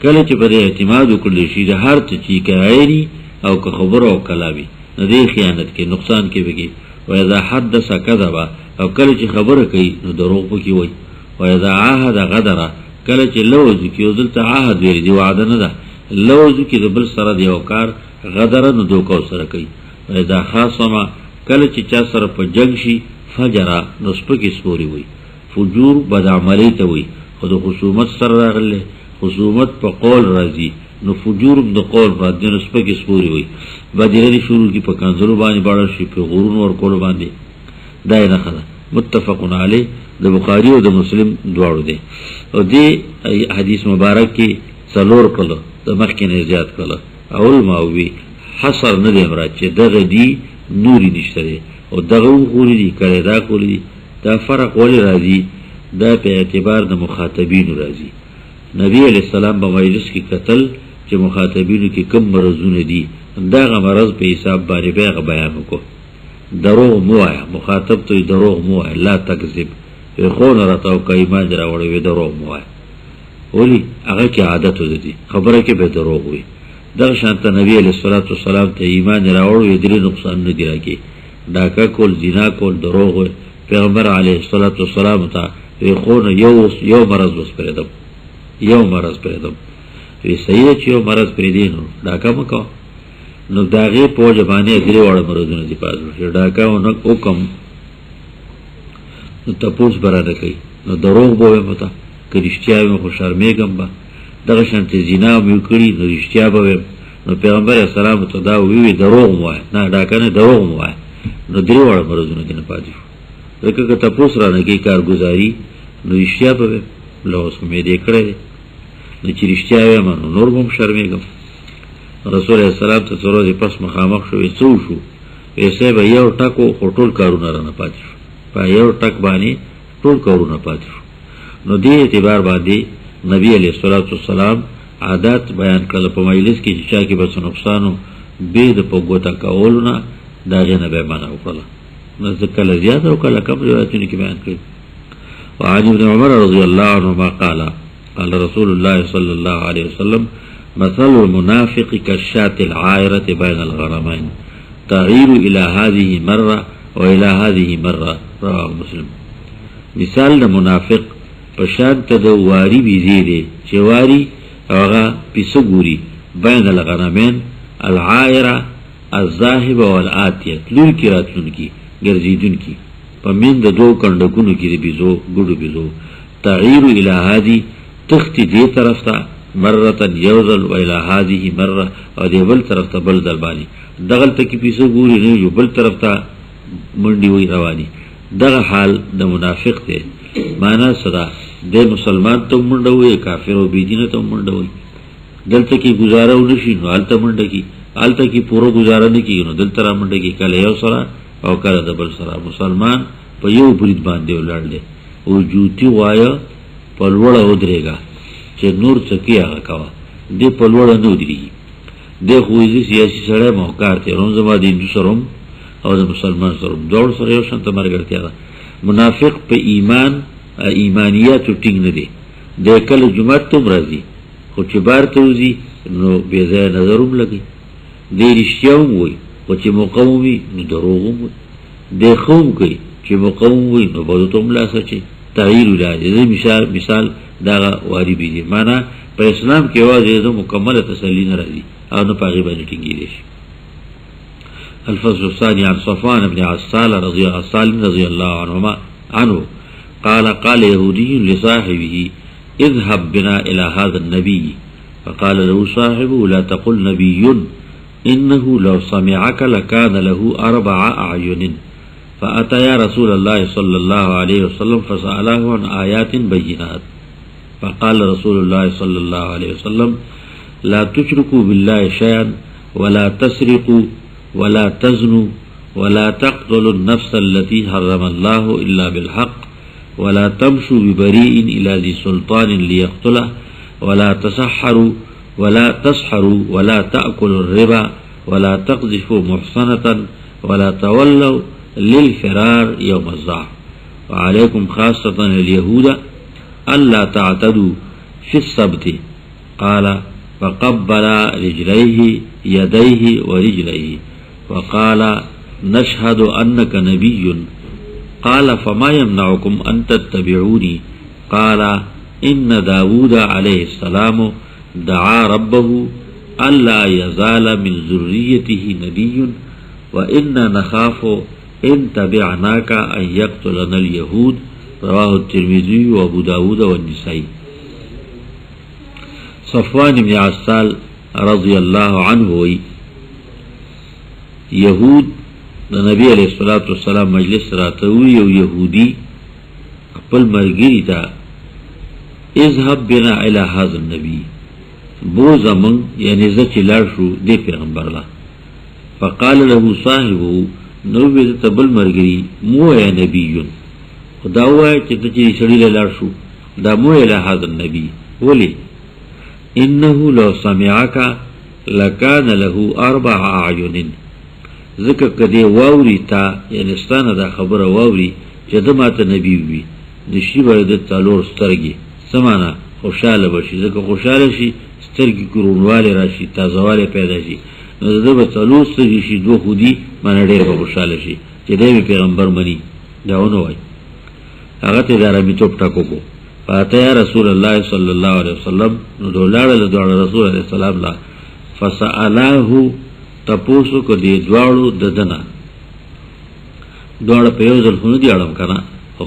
کله چې په اعتماد وکړي شي د هر څه چې کوي او که خبره او کلاوي نه دی خیانت کې نقصان کې وږي. و اذا حدث كذب، او کله چې خبره کوي نو دروغ پکې وای. و اذا عاهد غدر، کله چې لوز کې وزلته عهد ویل دی وعده نه ده، لوز کې د بل سره دی او کار غدر نو دوکو سره کوي. و اذا خاصم، کله چې چا سره په جنگ شي فجر نو سپکې سپوري وای. فجور بد عملی ته وای، خو د خصومت سره راغله، خصومت په قول راځي نو فجور د قول باندې نو سپکې سپوري وای. بدیری شروع کی په کنځلو باندې باړ شي، په غورون ور کول باندې دای نه خلا. متفقون علی، د بخاری او د مسلم دواړو دي. او دې حدیث مبارک کې څلور کله د مخکې نه زیات کله اول ماوی حصر نه دی مراد چې دغه دی نوري نشته دی او دغه غوري دی کړه دا کولی دی. دا فرق ولی راځي، دا په اعتبار د مخاطبینو راځي. نبی علیہ السلام په مجلس کې قتل چې مخاطبینو کې کم مرزونه دي، داغه مرض په حساب باندې به بیان وکړو. دروغ مو وایا، مخاطب ته دروغ مو وایا، لا تکذب، خون راته او ایمان دراوړې دروغ مو وایا. ولی هغه کې عادت ودی خبره کې به دروغ وي. دغه شانته نبی علیہ الصلوۃ والسلام ته ایمان راوړو درې نقصان نه دی راکې، ډاکا کول، زنا کول، دروغ. پیغمبر علیہ الصلوۃ والسلام ته خون یو مرض وس پرېدم، یو مرض پرېدم، وی صحیح چې یو مرض پرې دینو ډاکا مکو. نو داغه په ځبانه درې وړ مرزونه دي پازو ډاکا او نو حکم نو تاسو براده کوي. نو دروغ به متا کړيشتیا مې خو شرمېږم با دغه شانته زنا مې کړی نو رښتیا به. نو پیغمبر اسلام ته دا وی دروغ وای نه ډاکا نه دروغ وای. نو درې وړ مرزونه دي نه پاتې شو. لکه تاسو را نه کې کارګزاري نو رښتیا به لوس مې دې کړې نو چې رښتیا وایم نو نور هم شرمېږم. رسول الله صلی الله علیه وسلم پس مخامخ شوې څو شو ایسه به یو ټکو خټول کارونه را نه پاتې شو، په یو ټک باندې ټول کارونه پاتې شو. نو دې اعتبار باندې نبی علیہ الصلوۃ والسلام عادت بیان کړل په مجلس کې چې چا کې بس نقصانو به د پګوتا کولونه داغه نه به معنا وکړه. نو ځکه زیات او کله کم روایتونه کې بیان کړل. وعن ابن عمر رضی الله عنهما قال قال رسول الله صلی الله علیه وسلم مثل المنافق كالشاة العائرة بين الغرمين تغير إلى هذه مرة وإلى هذه مرة. رواه مسلم. مثال د منافق پشان ته د واری بيزي دي چې واری هغه پیسګوري بین الغرمين العائرة الذاهب والآتية لور کی راتلون کی ګرځیدون کی په من د دوه کندکونو کې بيزو ګډو بيزو. تغير إلى هذه تختی دې طرف ته مرتن یوزل و الى هذه مره، او دی بل طرف ته بل ځل باندې دغل ته کې پیسو ګوري نه یو بل طرف ته منډي وي رواني. دغه حال د منافق دی. معنا صدا د مسلمان ته منډوي، کافر او بيدینه ته منډوي. دلته کې گزاره ونشي نو الته منډه کی، الته کې پورو گزاره نه کیږي نو دلته را منډه کی، کله یو سره او کله د بل سره. مسلمان په یو برید باندې ولاړ دی او جوتی وایا په لوړه ودرېګا چې نور څکی هغه کوا دې په لوړه نه ودرېږي. د خوځي سیاسي سره موقار ته روم زما د هندو سره او د مسلمان سره دوړ سره یو شانته مرګرتیا ده. منافق په ایمان ایمانیات ټینګ نه دی. د کله جمعه ته راځي خو چې بار ته وځي نو به ځای نظروم لګي. د رښتیاوم وي خو چې مقاومي نو دروغوم وي. د خوم کوي چې مقوم نو بده تم لا سچي تغییر ولادي مثال دا واری بي معنا په اسلام کې واځي د مکمل تسلی نه راځي او نو پاغي باندې ټینګي دي. الفصل الثاني عن صفوان بن عسال رضي الله عنه قال يهودي لصاحبه اذهب بنا إلى هذا النبي فقال له صاحبه لا تقل نبي إنه لو سمعك لكان له 4 أعين فأتى رسول الله صلى الله عليه وسلم فسأله عن آيات بينات فقال رسول الله صلى الله عليه وسلم لا تشركوا بالله شيئا ولا تسرقوا ولا تزنوا ولا تقتلوا النفس التي حرم الله إلا بالحق ولا تمشوا ببريء إلى ذي سلطان ليقتله ولا تسحروا ولا تأكلوا الربا ولا تقذفوا محصنة ولا تولوا للفرار يوم الزحف وعليكم خاصة اليهود ألا تعتدوا في السبت. قال فقبل رجليه يديه ورجليه وقال نشهد أنك نبي. قال فما يمنعكم أن تتبعوني؟ قال إن داود عليه السلام دعا ربه ألا يزال من ذريته نبي وإنا نخاف إن تبعناك أن يقتلنا اليهود. رواه الترمذي وأبو داود والنسائي. صفوان بن عسال رضي الله عنه يهود نبی علیہ الصلوۃ والسلام مجلس راتوی او یهودی خپل مرګری تا اذهب بنا الى هذا النبي بو زمن یعنی زچ لار شو دی پیغمبر لا فقال له صاحبه نو به تبل مرګری مو یا نبی خدا وای چې ته چې شړی لار شو دا مو الى هذا النبي ولی انه لو سمعك لكان له 4 اعين ذکر کدی واوری تا یعنی ستانه دا خبره واوری چې د ماته نبی وي نشي باید تلور سترګي سمانا خوشاله بشي ځکه خوشاله شي سترګي کورونواله راشي تازهواله پیدا شي نو د به تلور سترګي شي دوه خودي باندې ډېر خوشاله شي چې دی پیغمبر مني داونه وای هغه ته دارمي توپ ټاکو کو فاته رسول الله صلی الله علیه وسلم نو دولاړه له رسول الله صلی الله علیه وسلم فسألاه تپوسو کو دی دوالو ددنا دوال په یو ځل خو دی اړم کنه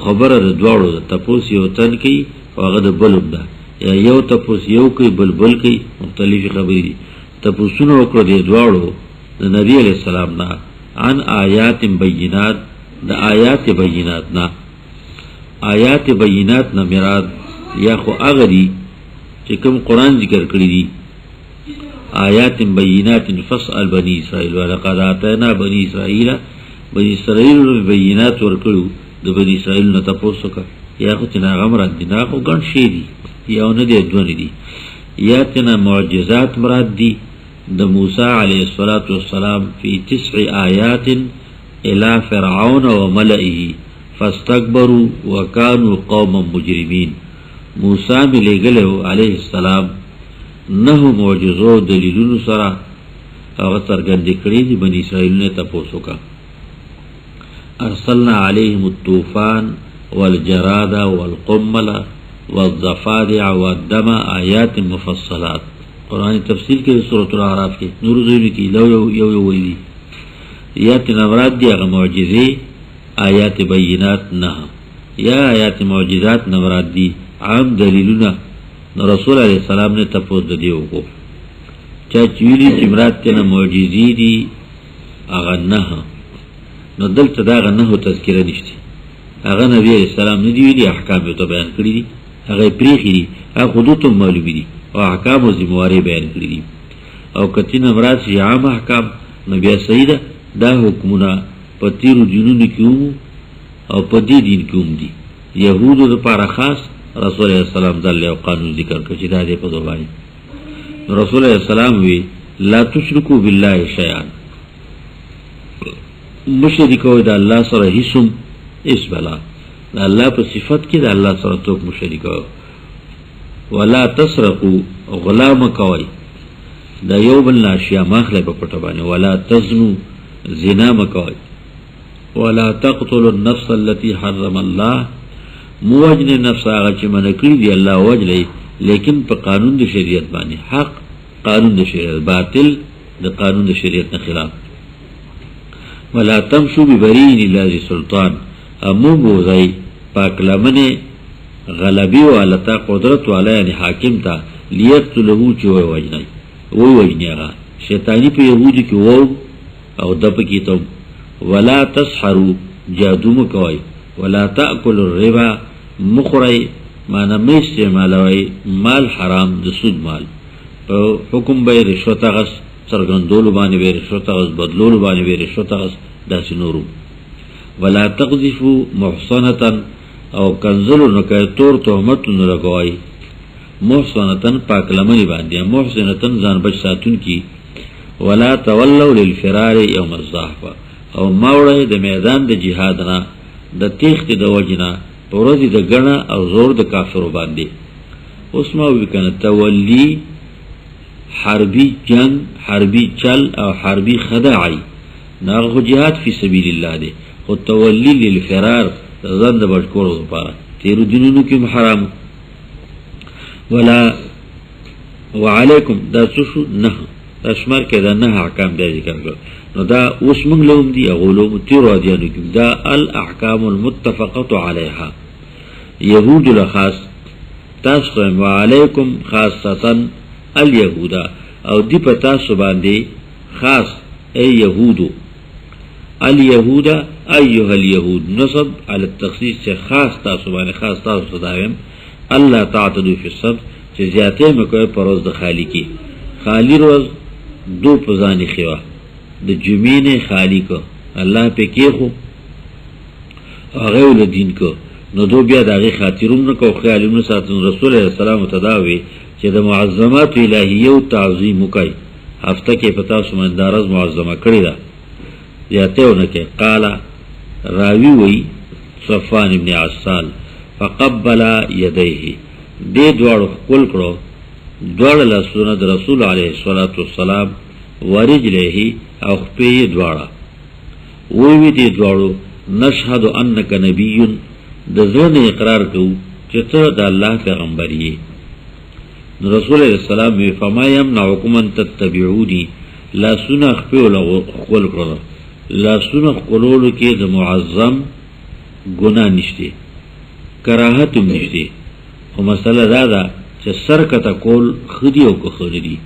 خبره د دوالو د تپوس یو تن کی هغه د بلوب ده یا یو تپوس یو کی بلبل کی مختلف خبرې دي تپوسونو وکړو دی دوالو د نبی علیہ السلام نه عن آیات بینات د آیات بینات نه آیات بینات نه مراد یا خو هغه دي چې کوم قران ذکر کړی دي آیات بینات فاسأل بنی اسرائیل ولقد آتینا بنی اسرائیل بینات ورکړو د بنی اسرائیل نه تاسو کا یا خو تنا غمرات دي نه خو ګڼ شي دي یا نه دي دوه دي یا تنا معجزات مراد دي د موسی علیه السلام فی 9 آیات الى فرعون وملئه فاستكبروا وكانوا قوما مجرمين. موسی ملګلو علیه السلام نه معجزو دلیلونو سره هغه څرګند کړی دي بنی اسرائیل نه تاسو کا ارسلنا عليهم الطوفان والجراد والقمل والضفادع والدم آیات مفصلات. قرآن تفصیل کې سورۃ الاعراف کې نور زوی کې لو یو ویلي آیات نورات دی هغه معجزې آیات بینات نه یا آیات معجزات نورات دی عام دلیلونه رسول علیہ السلام نے تپوس دیو کو چا چویلی چمرات تینا معجزی دی آغا نها نو دلتا دا آغا نهو تذکره نشتی آغا نبی علیہ السلام ندیوی دی احکامی تو بیان کردی دی آغا پریخی دی آغا خودتو معلومی دی و احکام و زمواری بیان کردی او کتین امرات شی عام احکام نبی سیده دا حکمونا پا تیرو جنون کیومو او پا دی دین کیوم دی یهودو دا پارا خاص رسول اللہ السلام دل او قانون ذکر کچی دا دے پا دو بانی رسول اللہ السلام وی لا تشرکو باللہ شیعان مشرکو دا اللہ سر حسم اس بلا دا اللہ پا صفت کی دا اللہ سر توک مشرکو ولا تسرقو غلام کوئی دا یو بلنا اشیاء ماخلے پا پتا بانی ولا تزنو زنا مکوئی ولا تقتلوا النفس التي حرم الله موجن نفس آغا چه منکری دی اللہ وجلی لیکن پا قانون دی شریعت بانی حق قانون دی شریعت باطل دی قانون دی شریعت نخلاف ولا تمشو ببرین اللہ دی سلطان امو بوزائی پاک لمن غلبی والتا قدرت والا یعنی حاکم تا لیقتلہو چوئے وجنائی وی وجنی آغا شیطانی پا یهودی کی وو او دپ کی تم ولا تسحرو جادو مکوائی ولا تأکل الربا مخوری مانا میستی مالوی مال حرام د سود مال حکم بای رشوت غس سرگندولو بانی بای رشوت غس بدلولو بانی بای رشوت غس داسی نورو ولا تقذفو محصنتا او کنزلو نکای طور تهمتو نرگوائی محصنتا پاک لمنی باندی محصنتا زان بچ ساتون کی ولا تولو للفرار یوم الزحفه او موڑه د میدان د جهادنا د تیخت د وجنا پروزی د گنا او زور د کافرو باندې اوس ما وکنه تولی حربی جنگ حربی چل او حربی خداعی ناغو جهاد فی سبیل الله دی خو تولی للفرار زند بچکورو دپاره تیرو دینونو کم حرام ولا وعلیکم دا سوشو نه اشمار که دا نه احکام دا ذکر کرد نو دا اوس منگ لهم دی اغولوم تیرو آدیانو کم دا الاحکام المتفقت علیها یهود لخاص تاسو و علیکم خاصتا الیهودا او دی پا تاسو باندی خاص ای یهودو الیهودا ایوها الیهود نصب علی التخصیص چه خاص تاسو باندی خاص تاسو صداویم اللہ تعتدو فی الصبت چه زیاده مکوی پروز دا خالی کی خالی روز دو پزانی خوا د جمعین خالی کو اللہ پہ کی خو اغیول دین کو نو دو بیا دا غی خاطرون نکو خیالون ساتن رسول علیہ السلام تداوی چه دا معظمات الہیو تعظیم کئی ہفتہ کے پتا سمندارز معظمہ کری دا زیادتیو نکے قالا راوی وی صفان ابن عسال فقبلا یدیه دے دوارو خکل کرو دوار لسوند رسول علیہ السلام ورجلہی او خپی دوارا ویوی دی دوارو نشہد انک نبیون دزرن اقرار کو چطر دا اللہ پیغمبریه رسول علیہ السلام وی فما یمنعکم ان تتبعونی لا سنہ خپیو لخول کرو لا سنہ خلولو کے دا معظم گناہ نشتے کراہتم نشتے خو مسئلہ دادا چه سر کتا کول خودی او که خودی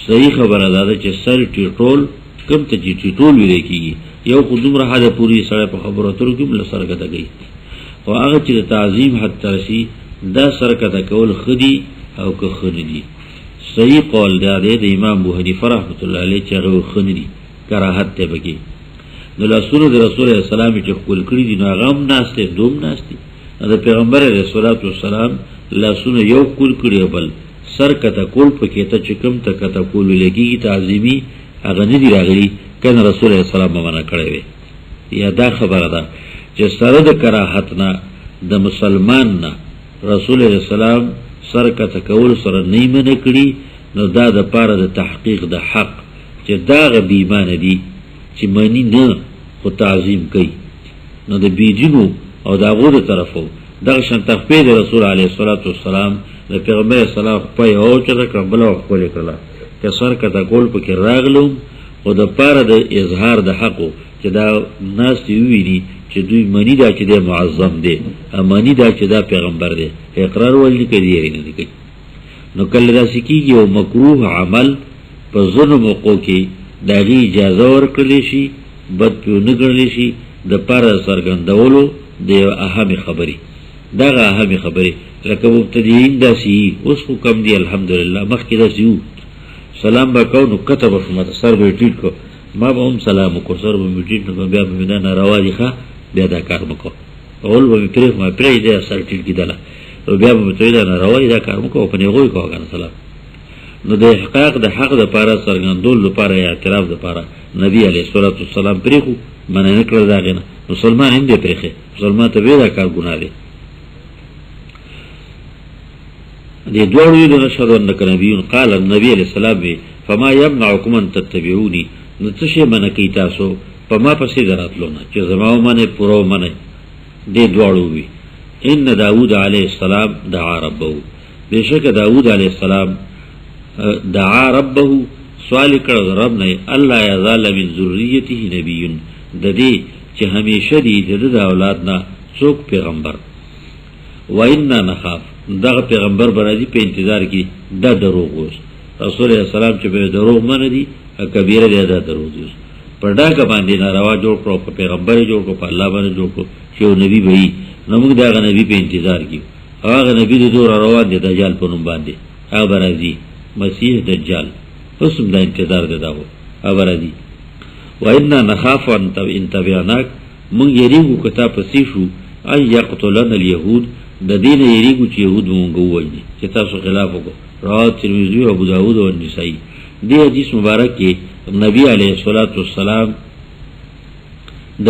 صحیح خبر دادا چه سر ٹیٹول کم تا چه ٹیٹول ویده کی یو خودم را حد پوری سر پا خبراتو کم لسر کتا گئی و آغا چه تعظیم حد ترسی دا سر کتا کول خودی او که خودی صحیح قول داده دا امام بو حنیفه رحمت اللہ علیہ چه غو خودی کراحت تے بکی نو لسونو دا رسول علیہ السلام چه خول کری دی نو آغام ناستے دوم ناستے دا پیغمبر علیہ السلام لاسونه یو کول کړی بل سر کته کول پکې ته چکم ته کته کول لګي تعظیمی هغه نه دی راغلی کنه رسول الله صلی الله علیه وسلم کړی وی یا دا خبره ده چې سره د کراهت نه د مسلمان نه رسول الله سلام سر کته کول سره نه منه کړی نو دا د پاره د تحقیق د حق چې دا غ بیمانه دی چې مانی نه خو تعظیم کوي نو د بیجنو او دا غو د طرفو درشن تخفید رسول علیہ السلام د پیغمبر سلام په او چې د بل خپل کړه که سر کته کول پکې راغلو او د پاره د اظهار د حق چې دا ناس ویلي چې دوی منی دا چې د معظم دی امانی دا چې دا پیغمبر دی اقرار ولې کوي نه کوي نو کله دا سکیږي او مکروه عمل په ظلم وقو کې دغه اجازه ورکړل شي بد په نه ګرځي شي د پاره سرګندولو د اهم خبري دغه اهم خبري لکه مبتدیین دا سی اوس خو کم دی الحمدلله مخکې دا سیو سلام با کو نو کتب شما سر به ټیټ کو ما به هم سلام کو سر به ټیټ نو بیا به نه ناروا دي ښه بیا دا کار مکو اول به پرې ما پرې دې سر ټیټ کیدله او بیا به ته دا ناروا دي دا کار مکو په نه غوي کو کنه سلام نو د حقیقت د حق د پاره سرګندول لپاره اعتراف د پاره نبی علیه الصلاۃ والسلام پرې خو منه نکړه دا غنه مسلمان هم دې پرې مسلمان ته وی دا کار ګناه دی دی دوار ویدو نشهدو انک نبیون قال النبی علیہ السلام فما یمنعکم ان تتبعونی نتشه منکی تاسو پما پسې دراتلو نه چې زما ومنه پوره ومنه دې دواړو وي. ان داود علیه السلام دعا ربه، بشک داود علیه السلام دعا ربه سوال کړه رب نه الله یزال من ذریته نبی، د دې چې همیشه دې د اولاد نه څوک پیغمبر. و انا نخاف دغه پیغمبر برازي په انتظار کې د دروغ وس رسول الله سلام چې به دروغ منه دي کبیره دې د دروغ دي پر ډاګه باندې ناروا جوړ کړو، په پیغمبر جوړ کړو، په الله باندې جوړ کړو چې نبی وي. نو موږ دغه نبی په انتظار کې هغه نبی د دور روان دي دجال په نوم باندې هغه برازي مسیح دجال اوسم د انتظار ده داو هغه برازي. و انا نخاف ان تبعناک موږ یریږو کته پسې شو ای یقتلن اليهود د دین یریږو چې يهود مونږ وایي چې تاسو خلاف وکړو. رواه ترمذی او ابو داود او نسائی. دې حدیث مبارک کې نبی علیه الصلاۃ والسلام د